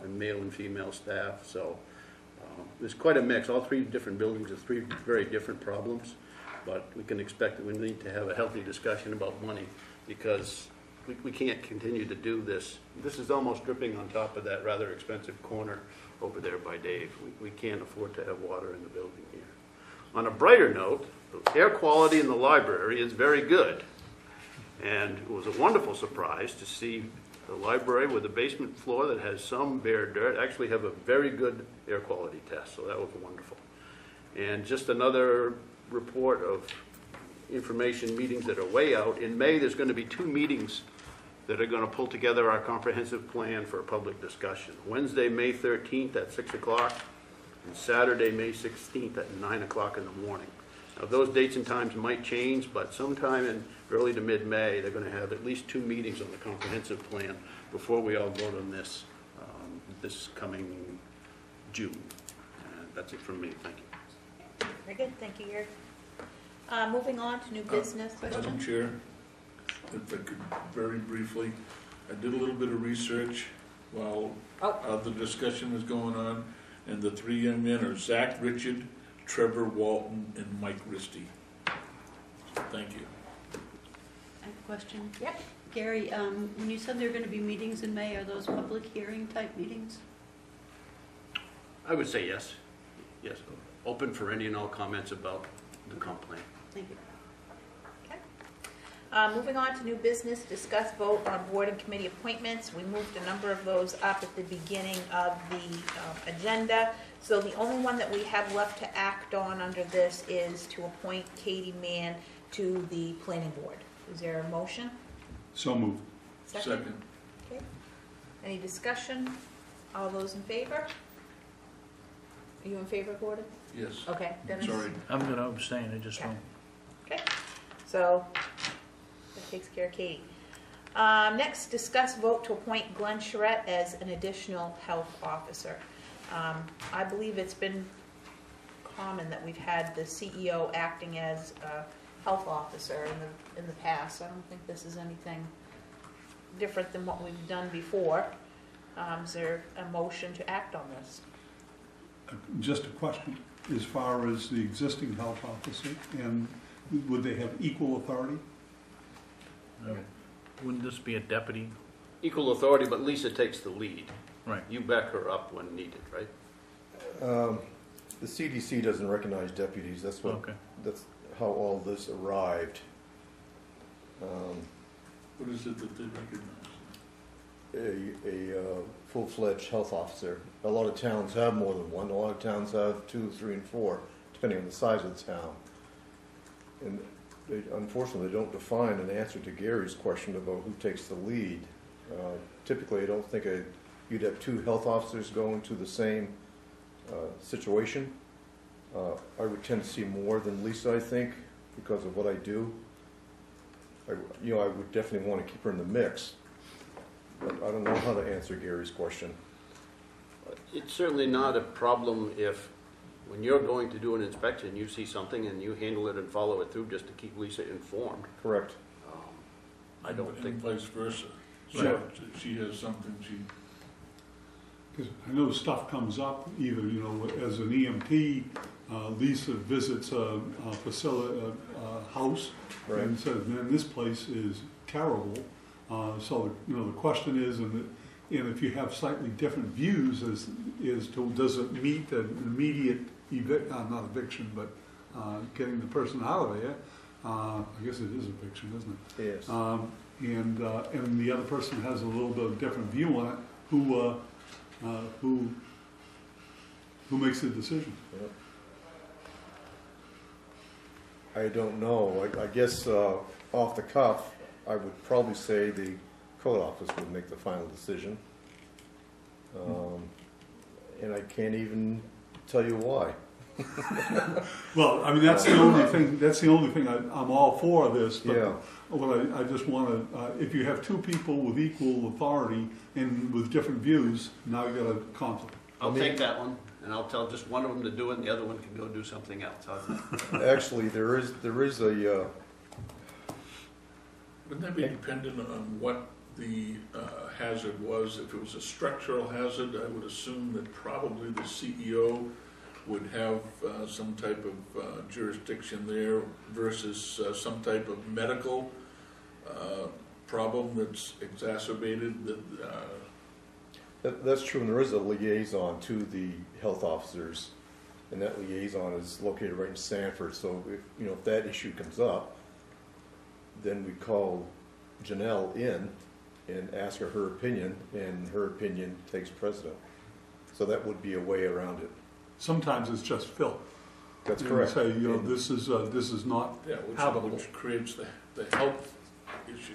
and male and female staff. So there's quite a mix. All three different buildings are three very different problems, but we can expect that we need to have a healthy discussion about money, because we can't continue to do this. This is almost dripping on top of that rather expensive corner over there by Dave. We can't afford to have water in the building here. On a brighter note, the air quality in the library is very good. And it was a wonderful surprise to see the library with a basement floor that has some bare dirt actually have a very good air quality test. So that was wonderful. And just another report of information meetings that are way out. In May, there's going to be 2 meetings that are going to pull together our comprehensive plan for a public discussion. Wednesday, May 13th at 6 o'clock, and Saturday, May 16th at 9 o'clock in the morning. Now, those dates and times might change, but sometime in early to mid-May, they're going to have at least 2 meetings on the comprehensive plan before we all vote on this this coming June. And that's it from me. Thank you. Very good, thank you, Gary. Moving on to new business. Madam Chair, if I could very briefly, I did a little bit of research while the discussion was going on, and the 3 young men are Zach Richard, Trevor Walton, and Mike Risty. So thank you. I have a question. Yep. Gary, when you said there are going to be meetings in May, are those public hearing type meetings? I would say yes. Yes. Open for any and all comments about the comp plan. Thank you. Moving on to new business, discuss vote on board and committee appointments. We moved a number of those up at the beginning of the agenda. So the only one that we have left to act on under this is to appoint Katie Mann to the planning board. Is there a motion? So moved. Second. Okay. Any discussion? All those in favor? Are you in favor, Gordon? Yes. Okay, Dennis? Sorry. I'm going to abstain, I just don't. Okay, so that takes care of Katie. Next, discuss vote to appoint Glenn Charette as an additional health officer. I believe it's been common that we've had the CEO acting as a health officer in the past. I don't think this is anything different than what we've done before. Is there a motion to act on this? Just a question, as far as the existing health officer, and would they have equal authority? Wouldn't this be a deputy? Equal authority, but Lisa takes the lead. Right. You back her up when needed, right? The CDC doesn't recognize deputies. That's what. Okay. That's how all this arrived. What is it that they recognize? A full-fledged health officer. A lot of towns have more than one. A lot of towns have 2, 3, and 4, depending on the size of the town. And they, unfortunately, they don't define an answer to Gary's question about who takes the lead. Typically, I don't think you'd have 2 health officers going to the same situation. I would tend to see more than Lisa, I think, because of what I do. I would definitely want to keep her in the mix. But I don't know how to answer Gary's question. It's certainly not a problem if, when you're going to do an inspection, you see something and you handle it and follow it through just to keep Lisa informed. Correct. I don't think. And vice versa. Right. So she has something Because I know stuff comes up, either, as an EMT, Lisa visits a facility, a house, Right. and says, man, this place is terrible. So, the question is, and if you have slightly different views as to, does it meet an immediate, not eviction, but getting the person out of there? I guess it is eviction, isn't it? Yes. And the other person has a little bit of different view on it, who makes the decision? Yep. I don't know. I guess off the cuff, I would probably say the code office would make the final decision. And I can't even tell you why. Well, I mean, that's the only thing. That's the only thing. I'm all for this. But Yeah. what I just want to, if you have 2 people with equal authority and with different views, now you got a conflict. I'll take that one. and I'll tell just one of them to do it, and the other one can go do something else. How's that? Actually, there is a, Wouldn't that be dependent on what the hazard was? If it was a structural hazard, I would assume that probably the CEO would have some type of jurisdiction there versus some type of medical problem that's exacerbated. that's true, and there is a liaison to the health officers, and that liaison is located right in Sanford, so if that issue comes up, then we call Janelle in and ask her opinion, and her opinion takes precedent. So that would be a way around it. Sometimes it's just Phil. That's And correct. say, this is not Yeah, habitable. which creates the health issue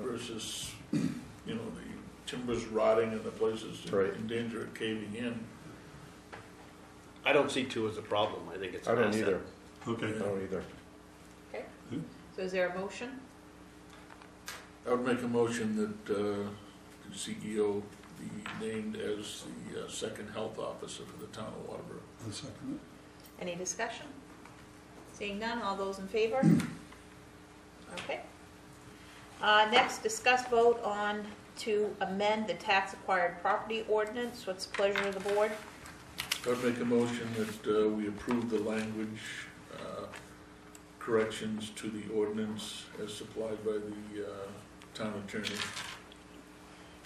versus, the timbers rotting and the places Right. in danger of caving in. I don't see two as a problem. I think it's I an don't asset. either. Okay. I don't either. Okay, so is there a motion? I would make a motion that the CEO be named as the second health officer for the town of Waterboro. I'll second Any discussion? Seeing none, all those in favor? Okay. Next, discuss vote on to amend the Tax Acquired Property Ordinance. What's the pleasure of the board? I would make a motion that we approve the language corrections to the ordinance as supplied by the town attorney.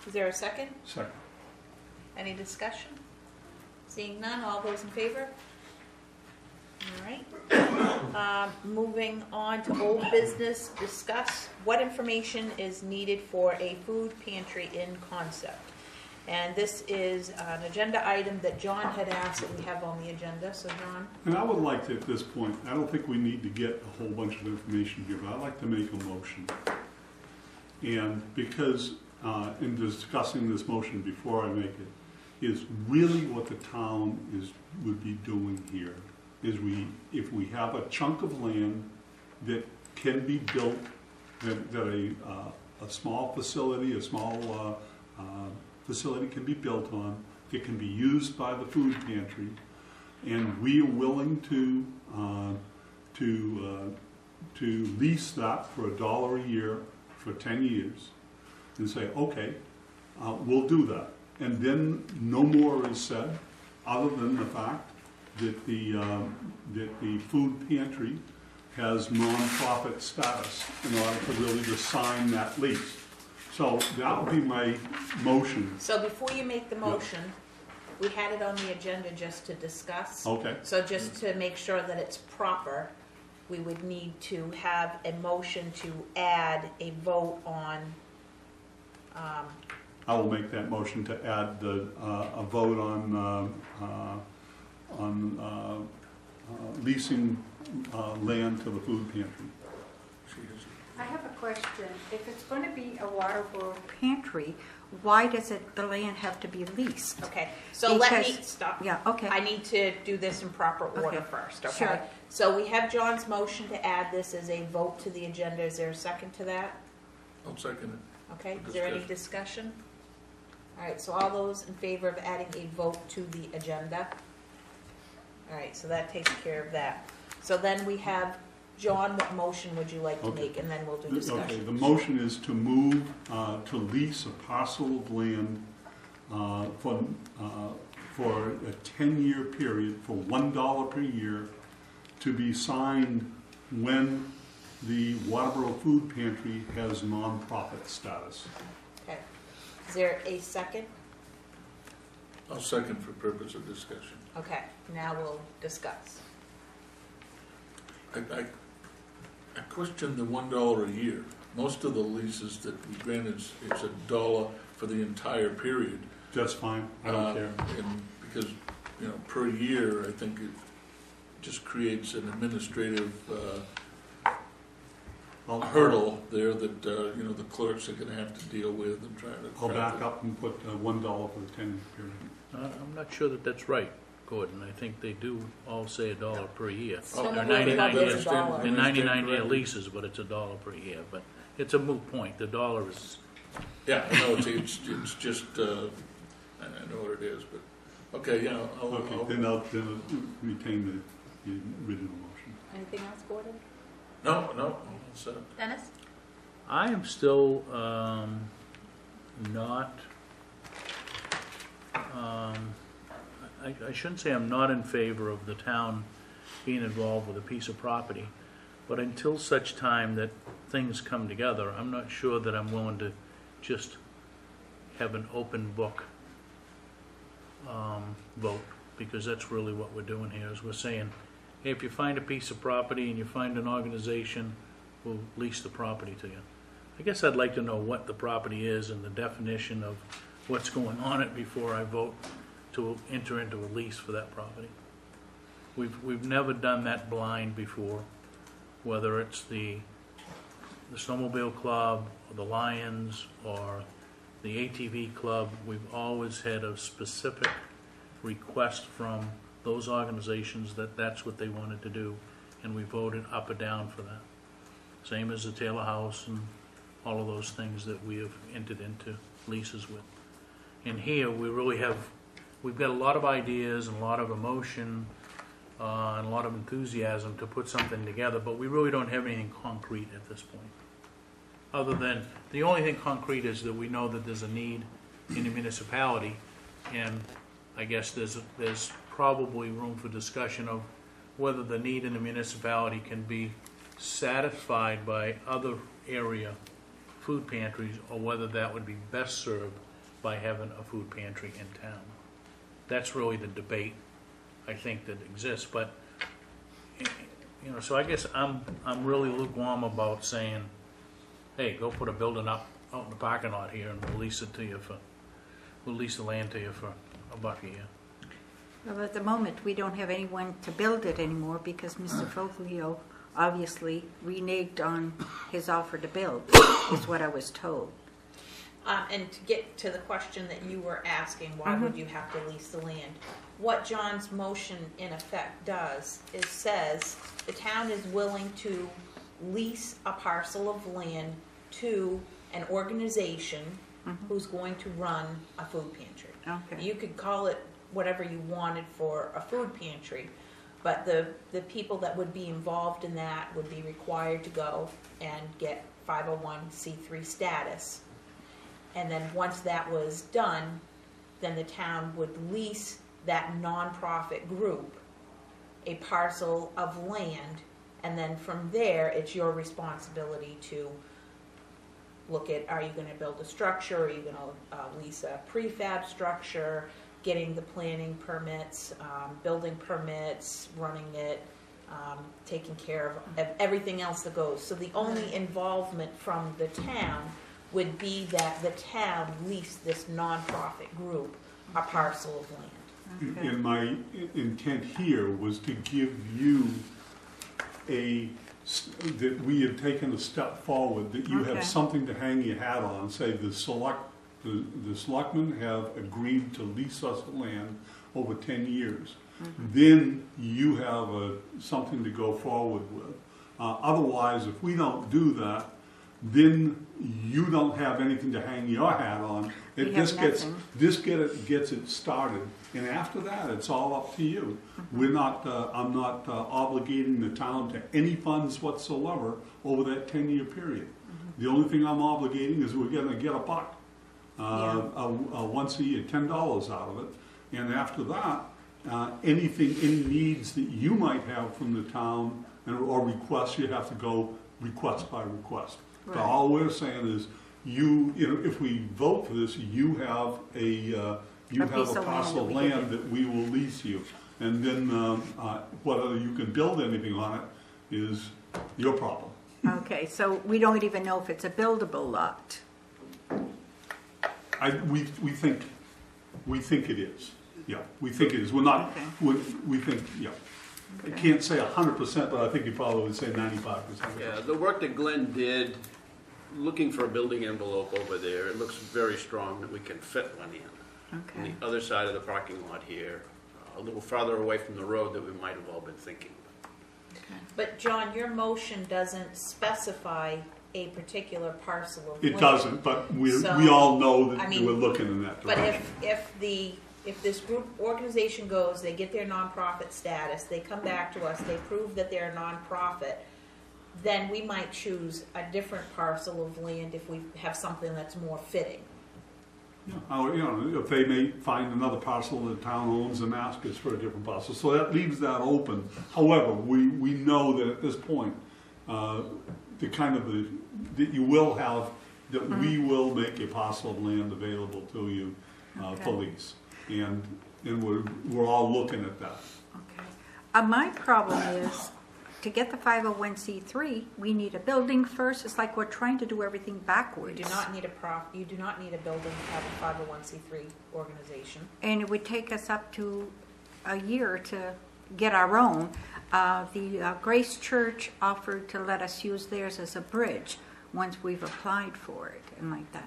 Is there a second? it. Second. Any discussion? Seeing none, all those in favor? All right. Moving on to old business, discuss what information is needed for a food pantry in concept. And this is an agenda item that John had asked that we have on the agenda. So John? And I would like to, at this point, I don't think we need to get a whole bunch of information here, but I'd like to make a motion. And because, in discussing this motion before I make it, is really what the town would be doing here, is if we have a chunk of land that can be built, that a small facility, facility can be built on, it can be used by the food pantry, and we are willing to lease that for $1 a year for 10 years, and say, okay, we'll do that. And then no more is said, other than the fact that the food pantry has nonprofit status in order to really just sign that lease. So that would be my motion. So before you make the motion, we had it on the agenda just to discuss. Okay. So just to make sure that it's proper, we would need to have a motion to add a vote on, I will make that motion to add a vote on leasing land to the food pantry. I have a question. If it's going to be a Waterboro pantry, why does the land have to be leased? okay, so let me, Because- stop. Yeah, okay. I need to do this in proper order Okay, first, okay? sure. So we have John's motion to add this as a vote to the agenda. Is there a second to that? I'll second it. Okay, is there any discussion? All right, so all those in favor of adding a vote to the agenda? All right, so that takes care of that. So then we have, John, what motion would you like to Okay. make, and then we'll do Okay, discussion. the motion is to move to lease a parcel of land for a 10-year period for $1 per year to be signed when the Waterboro Food Pantry has nonprofit status. Okay, is there a second? I'll second for purpose of discussion. Okay, now we'll discuss. I question the $1 a year. Most of the leases that we grant is $1 for the entire period. Just fine, I don't care. And because, per year, I think it just creates an administrative hurdle there that, the clerks are gonna have to deal with and try to. I'll back up and put $1 for the 10-year period. I'm not sure that that's right, Gordon. I think they do all say $1 per year. Some Oh, of They're them 99 is years, $1. they're 99-year leases, but it's $1 per year. But it's a moot point. The dollar is, Yeah, I know, it's just, I know what it is, but Okay, yeah, Okay, then I'll retain the original motion. Anything else, Gordon? No, so, Dennis? I am still not, I shouldn't say I'm not in favor of the town being involved with a piece of property, but until such time that things come together, I'm not sure that I'm willing to just have an open book vote, because that's really what we're doing here, is we're saying, hey, if you find a piece of property and you find an organization, we'll lease the property to you. I guess I'd like to know what the property is and the definition of what's going on it before I vote to enter into a lease for that property. We've never done that blind before, whether it's the snowmobile club or the Lions or the ATV club. We've always had a specific request from those organizations that that's what they wanted to do, and we voted up or down for that. Same as the Taylor House and all of those things that we have entered into leases with. And here we've got a lot of ideas and a lot of emotion and a lot of enthusiasm to put something together, but we really don't have anything concrete at this point. Other than, the only thing concrete is that we know that there's a need in the municipality, and I guess there's probably room for discussion of whether the need in the municipality can be satisfied by other area food pantries, or whether that would be best served by having a food pantry in town. That's really the debate, I think, that exists. But so I guess I'm really lukewarm about saying, hey, go put a building up out in the parking lot here, and we'll lease it to you we'll lease the land to you for $1 a year. Well, at the moment, we don't have anyone to build it anymore because Mr. Foglio obviously reneged on his offer to build, is what I was told. And to get to the question that you were asking, why would you have to lease the land? What John's motion in effect does is says the town is willing to lease a parcel of land to an organization who's going to run a food pantry. Okay. You could call it whatever you wanted for a food pantry, but the people that would be involved in that would be required to go and get 501c3 status. And then once that was done, then the town would lease that nonprofit group a parcel of land, and then from there, it's your responsibility to look at, are you going to build a structure, are you going to lease a prefab structure, getting the planning permits, building permits, running it, taking care of everything else that goes. So the only involvement from the town would be that the town leased this nonprofit group a parcel of land. Okay. And my intent here was to give you that we have taken a step forward, that you have something to hang your hat on. Say the selectmen have agreed to lease us the land over 10 years. Then you have something to go forward with. Otherwise, if we don't do that, then you don't have anything to hang your hat on. It just gets it started, and after that, it's all up to you. We're not. I'm not obligating the town to any funds whatsoever over that 10-year period. The only thing I'm obligating is we're going to get once a year, $10 out of it, and after that, any needs that you might have from the town or requests, you have to go request by request. Right. So all we're saying is, if we vote for this, you have a parcel of land that we will lease you, and then whether you can build anything on it is your problem. Okay, so we don't even know if it's a buildable lot. We think it is. Yeah, we think it is. We're not. Okay. We think. Yeah. I can't say 100%, but I think you probably would say 95%. Yeah, the work that Glenn did, looking for a building envelope over there, it looks very strong that we can fit one in. Okay. On the other side of the parking lot here, a little farther away from the road that we might have all been thinking. But John, your motion doesn't specify a particular parcel of land. It doesn't, but we So, all know that I mean, we're looking in that But direction. if the if this group organization goes, they get their nonprofit status, they come back to us, they prove that they're a nonprofit, then we might choose a different parcel of land if we have something that's more fitting. If they may find another parcel the town owns and ask us for a different parcel. So that leaves that open. However, we know that at this point, that you will have, that we will make a parcel of land available to you for lease. And we're all looking at that. Okay. My problem is, to get the 501c3, we need a building first. It's like we're trying to do everything backwards. You do not need you do not need a building to have a 501c3 organization. And it would take us up to a year to get our own. The Grace Church offered to let us use theirs as a bridge once we've applied for it and like that.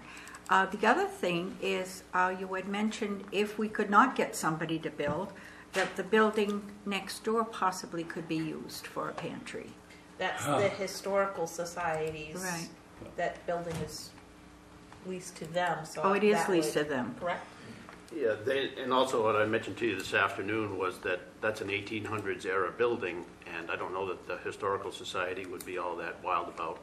The other thing is, you had mentioned if we could not get somebody to build, that the building next door possibly could be used for a pantry. That's the historical societies. Right. That building is leased to them. So Oh, it is leased to them. Correct. Yeah, and also what I mentioned to you this afternoon was that that's an 1800s era building, and I don't know that the Historical Society would be all that wild about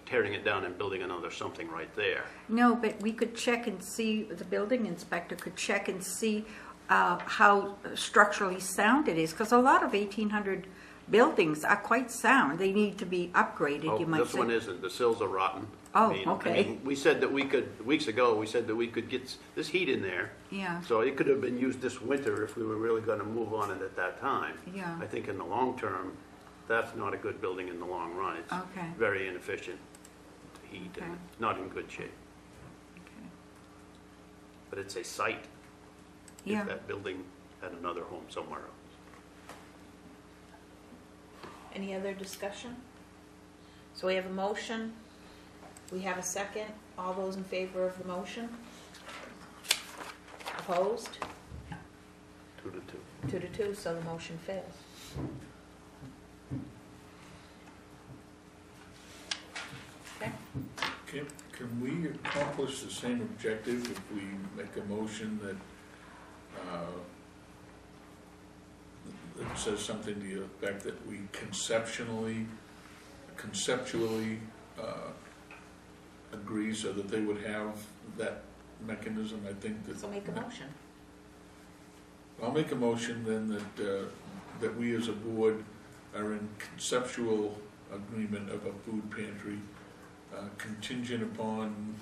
tearing it down and building another something right there. No, but we could check and see, the building inspector could check and see how structurally sound it is, because a lot of 1800 buildings are quite sound. They need to be upgraded, you might say. This one isn't. The sills are rotten. Oh, I okay. mean, we said that we could, weeks ago, we said that we could get this heat in there. Yeah. So it could have been used this winter if we were really going to move on it at that time. Yeah. I think in the long term, that's not a good building in the long run. It's Okay. very inefficient to heat Okay. and not in good shape. Okay. But it's a site. Yeah. If that building had another home somewhere else. Any other discussion? So we have a motion. We have a second. All those in favor of the motion? Opposed? 2-2. 2-2, so the motion fails. Okay. Can we accomplish the same objective if we make a motion that says something to the effect that we conceptually agree so that they would have that mechanism? I think that. So make a motion. I'll make a motion then that we as a board are in conceptual agreement of a food pantry contingent upon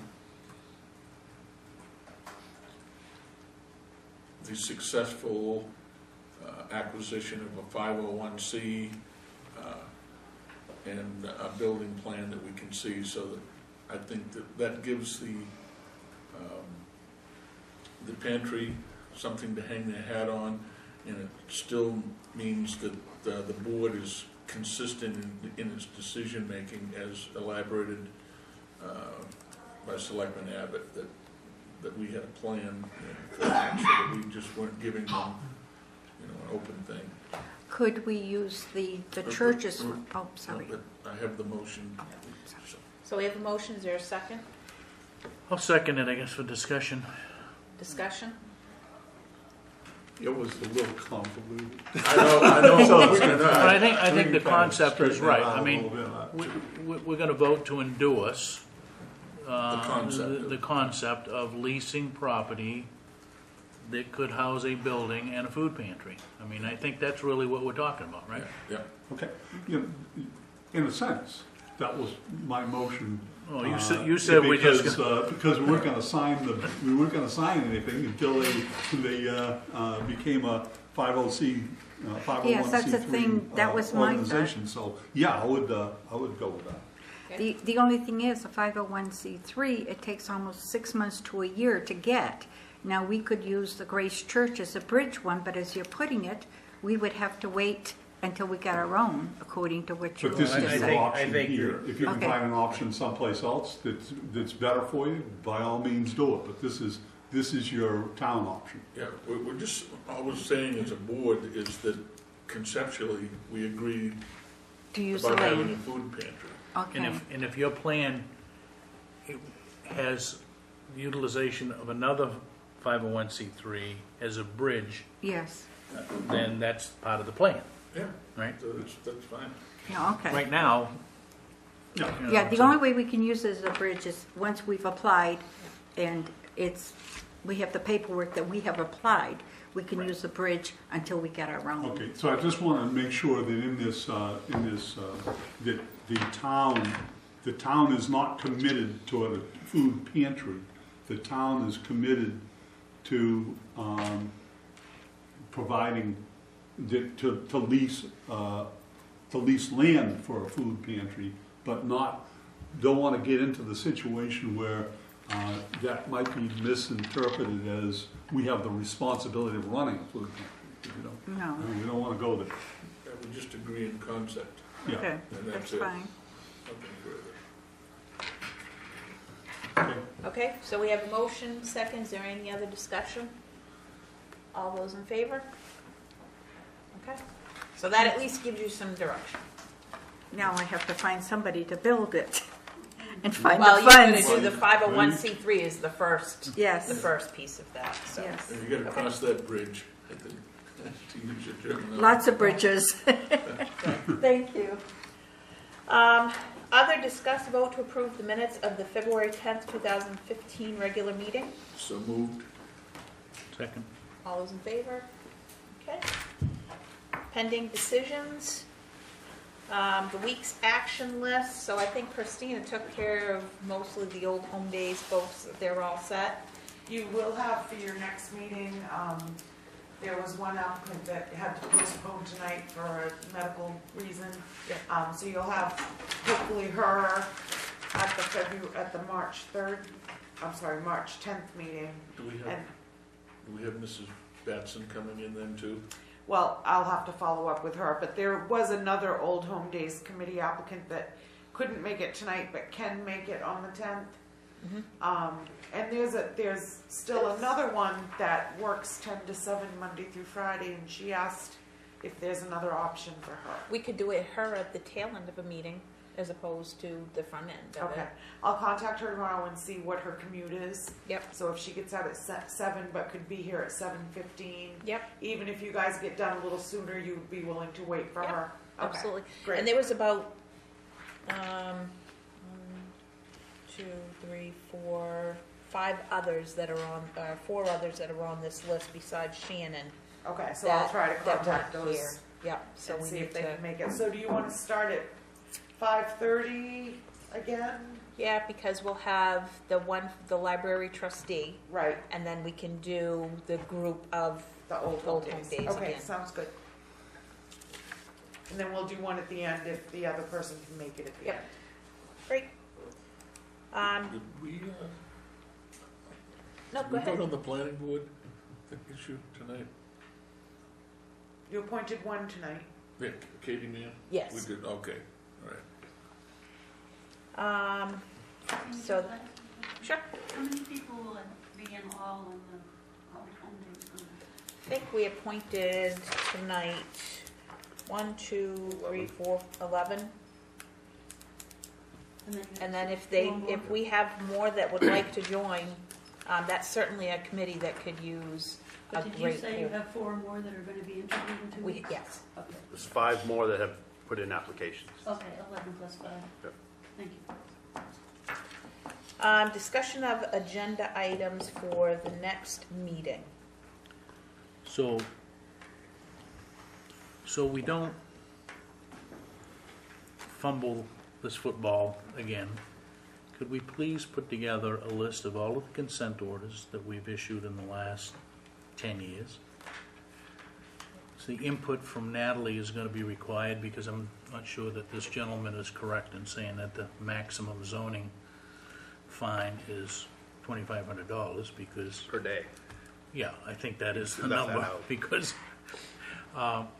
the successful acquisition of a 501c and a building plan that we can see, so that I think that gives the pantry something to hang their hat on, and it still means that the board is consistent in its decision making as elaborated by Selectman Abbott, that we had a plan for that, so that we just weren't giving them an open thing. Could we use the churches? Oh, sorry. I have the motion. So we have a motion. Is there a second? I'll second it, I guess, for discussion. Discussion? It was a little convoluted. I know. But I think the concept is right. I mean, we're gonna vote to endorse the concept of leasing property that could house a building and a food pantry. I mean, I think that's really what we're talking about, right? Yeah. Okay. In a sense, that was my motion. Oh, you said we just because we weren't going to sign anything until they became a 501c3 Yes, that's the thing. That was my organization. So yeah, I would go with that. The only thing is, a 501c3, it takes almost 6 months to a year to get. Now, we could use the Grace Church as a bridge one, but as you're putting it, we would have to wait until we got our own, according to what you But this is just your said. option here. If you can Okay. find an option someplace else that's better for you, by all means do it. But this is your town option. Yeah, we're just, all we're saying as a board is that conceptually, we agree To use about the having a land. food pantry. Okay. And if your plan has utilization of another 501c3 as a bridge, Yes. then that's part of the plan, Yeah, right? so that's fine. Yeah, okay. Right now, you know, Yeah, the so- only way we can use it as a bridge is once we've applied and we have the paperwork that we have applied, we can use the bridge until we get our own. Okay, so I just want to make sure that in this, that the town is not committed to a food pantry. The town is committed to providing, to lease land for a food pantry, but don't want to get into the situation where that might be misinterpreted as we have the responsibility of running a food pantry. No. We don't want to go there. Yeah, we just agree in concept, Yeah. Okay, and that's that's it. fine. Nothing further. Okay. Okay, so we have a motion, second, is there any other discussion? All those in favor? Okay, so that at least gives you some direction. Now I have to find somebody to build it and find Well, the you're gonna funds. do the 501c3 is the first Yes. piece of that, so. Yes. And you gotta cross that bridge, I think, to use your terminology. Lots of bridges. Thank you. Other discuss vote to approve the minutes of the February 10th, 2015 regular meeting. So moved. Second. All those in favor? Okay. Pending decisions. The week's action list, so I think Christina took care of mostly the old home days folks, they're all set. You will have for your next meeting, there was one applicant that had to postpone tonight for a medical reason. So you'll have hopefully her at the March 10th meeting. Do And, we have Mrs. Batson coming in then too? well, I'll have to follow up with her, but there was another Old Home Days Committee applicant that couldn't make it tonight, but can make it on the 10th. And there's still another one that works 10 to 7 Monday through Friday, and she asked if there's another option for her. We could do it her at the tail end of a meeting as opposed to the front end of Okay, it. I'll contact her tomorrow and see what her commute is. Yep. So if she gets out at 7 but could be here at 7:15. Yep. Even if you guys get done a little sooner, you'd be willing to wait for Yep, her. Okay, Absolutely. great. And there was about 1, 2, 3, 4, 5 others that are on, 4 others that are on this list besides Shannon. Okay, so I'll try to that contact weren't here. those Yep, so and we see need if they to, can make it. So do you want to start at 5:30 again? yeah, because we'll have the library trustee, Right, and then we can do the group of, the Old Old Home Home Days. Days Okay, again. sounds good. And then we'll do one at the end if the other person can make it at the Yep. end. great. Did we, No, did go we vote ahead. on the planning board issue tonight? You appointed one tonight. Yeah, Katie Mann? Yes. We did, okay, all right. So, sure. How many people will be in all in the Old Home Days group? I think we appointed tonight 1, 2, 3, 4, 11. And then if we have more that would like to join, that's certainly a committee that could use a But did you great say you pool. have 4 more that are going to be interviewed in 2 weeks? Yes. Okay, There's 5 more that have put in applications. okay, 11 plus 5. Yep. Thank you. Discussion of agenda items for the next meeting. So we don't fumble this football again, could we please put together a list of all of the consent orders that we've issued in the last 10 years? So the input from Natalie is going to be required because I'm not sure that this gentleman is correct in saying that the maximum zoning fine is $2,500 because... Per day. Yeah, I think that is the Cut that number, out. because,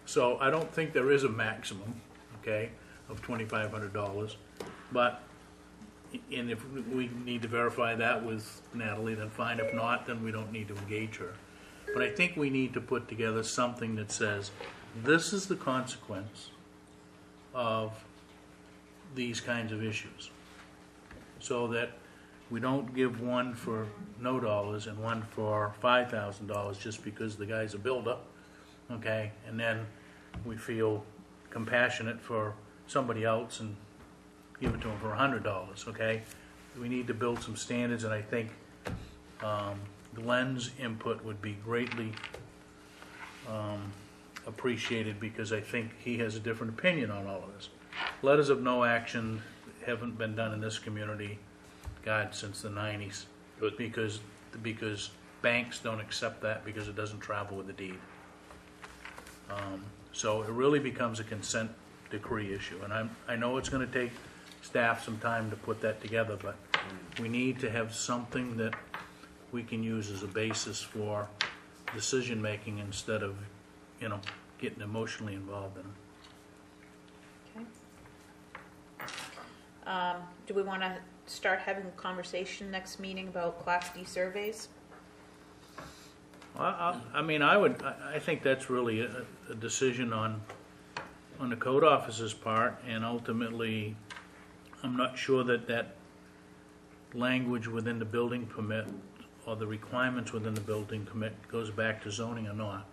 so I don't think there is a maximum, okay, of $2,500, but, and if we need to verify that with Natalie, then fine, if not, then we don't need to engage her. But I think we need to put together something that says, this is the consequence of these kinds of issues, so that we don't give one for no dollars and one for $5,000 just because the guy's a builder, okay? And then we feel compassionate for somebody else and give it to them for $100, okay? We need to build some standards, and I think Glenn's input would be greatly appreciated, because I think he has a different opinion on all of this. Letters of no action haven't been done in this community, God, since the 90s, because banks don't accept that because it doesn't travel with the deed. So it really becomes a consent decree issue, and I know it's going to take staff some time to put that together, but we need to have something that we can use as a basis for decision making instead of, getting emotionally involved in it. Okay. Do we want to start having a conversation next meeting about Class D surveys? Well, I think that's really a decision on the code officer's part, and ultimately, I'm not sure that language within the building permit or the requirements within the building permit goes back to zoning or not.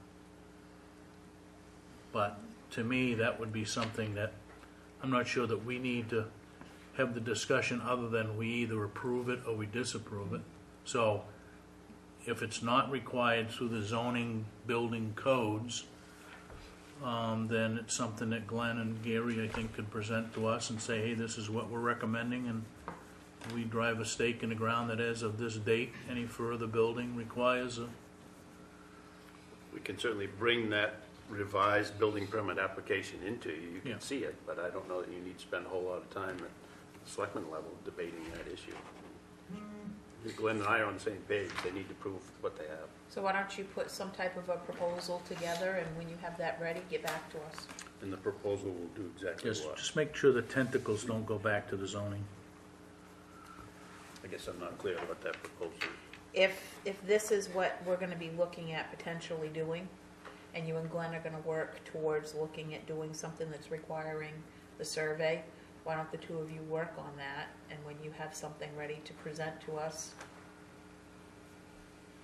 But to me, that would be something that I'm not sure that we need to have the discussion other than we either approve it or we disapprove it. So if it's not required through the zoning building codes, then it's something that Glenn and Gary, I think, could present to us and say, hey, this is what we're recommending, and we drive a stake in the ground that as of this date, any further building requires a... We can certainly bring that revised building permit application into you. You can Yeah. see it, but I don't know that you need to spend a whole lot of time at the selectmen level debating that issue. Glenn and I are on the same page. They need to prove what they have. So why don't you put some type of a proposal together, and when you have that ready, get back to us. And the proposal will do exactly what? Just make sure the tentacles don't go back to the zoning. I guess I'm not clear what that proposal is. If this is what we're going to be looking at potentially doing, and you and Glenn are going to work towards looking at doing something that's requiring the survey, why don't the two of you work on that, and when you have something ready to present to us,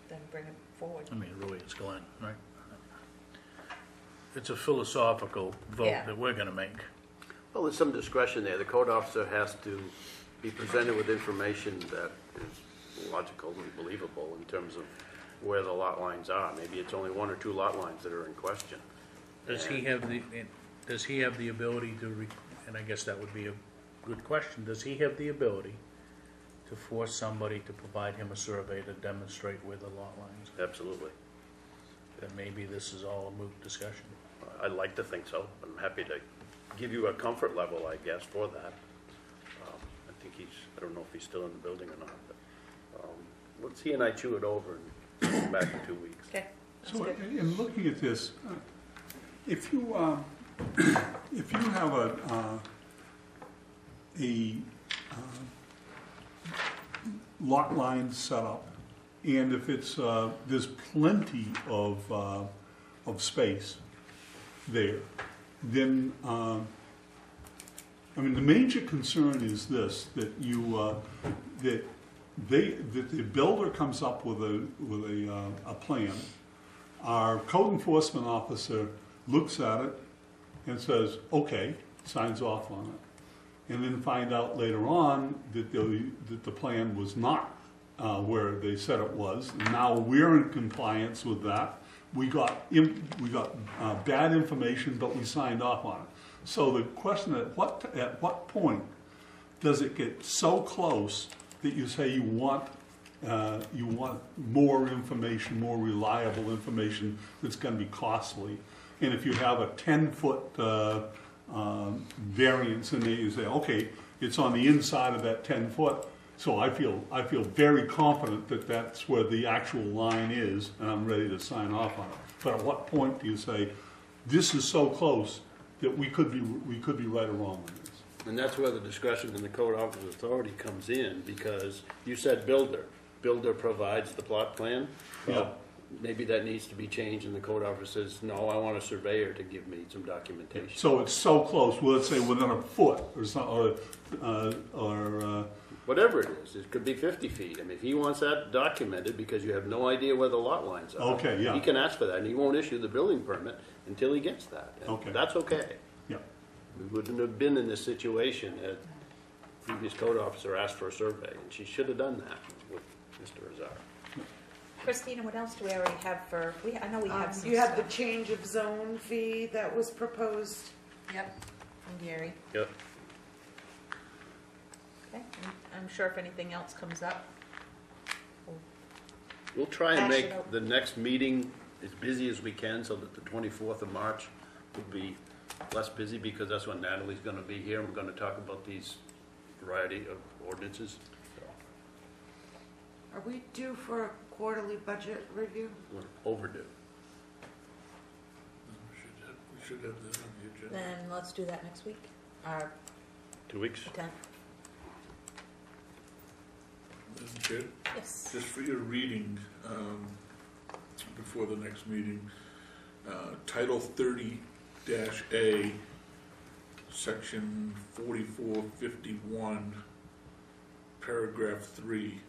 then bring it forward. I mean, really, it's Glenn, right? It's a philosophical vote Yeah. that we're gonna make. Well, there's some discretion there. The code officer has to be presented with information that is logical and believable in terms of where the lot lines are. Maybe it's only one or two lot lines that are in question. Does he have the ability to, and I guess that would be a good question, does he have the ability to force somebody to provide him a survey to demonstrate where the lot lines are? Absolutely. Then maybe this is all a moot discussion. I'd like to think so. I'm happy to give you a comfort level, I guess, for that. I think I don't know if he's still in the building or not, but let's he and I chew it over and come back in 2 weeks. Okay. That's So good. in looking at this, if you have a lot line set up, and if it's there's plenty of space there, then I mean the major concern is this: that you that the builder comes up with a plan. Our code enforcement officer looks at it and says, okay, signs off on it. And then find out later on that the plan was not where they said it was. And now we're in compliance with that. We got bad information, but we signed off on it. So the question, at what point does it get so close that you say you want more information, more reliable information that's going to be costly? And if you have a 10-foot variance in there, you say, okay, it's on the inside of that 10 foot, so I feel very confident that that's where the actual line is, and I'm ready to sign off on it. But at what point do you say, this is so close that we could be right or wrong on this? And that's where the discretion in the code officer's authority comes in, because you said builder. Builder provides the plot plan. Well, maybe that needs to be changed, and the code officer says, no, I want a surveyor to give me some documentation. So it's so close, well, let's say within a foot or something, or whatever it is. It could be 50 feet. I mean, if he wants that documented because you have no idea where the lot lines are. Okay, yeah. He can ask for that, and he won't issue the building permit until he gets that. And Okay. that's okay. Yeah. We wouldn't have been in this situation had previous code officer asked for a survey, and she should have done that with Mr. Azar. Christina, what else do we already have for, I know we have some You had the stuff. change of zone fee that was proposed. Yep, from Gary. Yep. Okay, I'm sure if anything else comes up. We'll try and Hash make it out. the next meeting as busy as we can so that the 24th of March will be less busy because that's when Natalie's going to be here. We're going to talk about these variety of ordinances. So Are we due for a quarterly budget review? we're overdue. We should have that on the agenda. Then let's do that next week, or 2 weeks? the 10th. Madam Chair, Yes. just for your reading, before the next meeting, Title 30-A, Section 4451, Paragraph 3,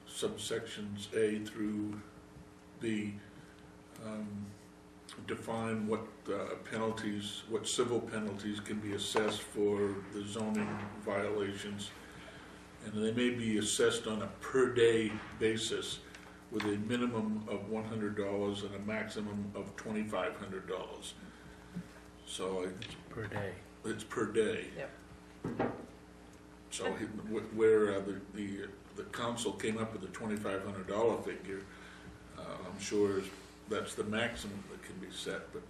subsections A through B, define what penalties, what civil penalties can be assessed for the zoning violations. And they may be assessed on a per-day basis with a minimum of $100 and a maximum of $2,500. So Per day. it's per day. Yep. So where the council came up with a $2,500 figure, I'm sure that's the maximum that can be set, but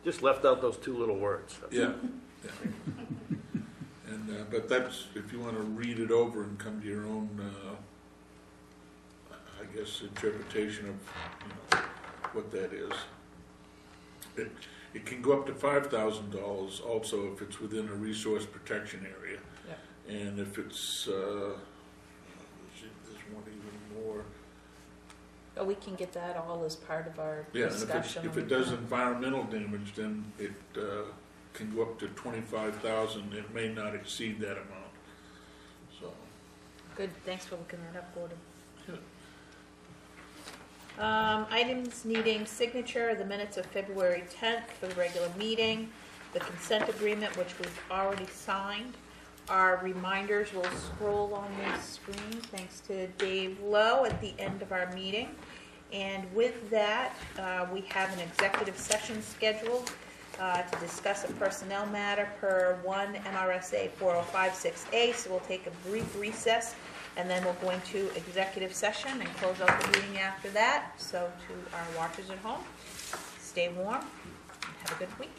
Just left out those 2 little words. yeah. And, but that's, if you want to read it over and come to your own, I guess, interpretation of, what that is. It can go up to $5,000 also if it's within a resource protection area. Yep. And if it's, there's one even more. Oh, we can get that all as part of our Yeah, and discussion. if it does environmental damage, then it can go up to 25,000. It may not exceed that amount. So, Good, thanks for looking that up, Gordon. yeah. Items needing signature, the minutes of February 10th for the regular meeting, the consent agreement, which we've already signed. Our reminders will scroll on the screen, thanks to Dave Lowe at the end of our meeting. And with that, we have an executive session scheduled to discuss a personnel matter per 1 M.R.S.A. 4056A. So we'll take a brief recess, and then we'll go into executive session and close out the meeting after that. So to our watchers at home, stay warm and have a good week.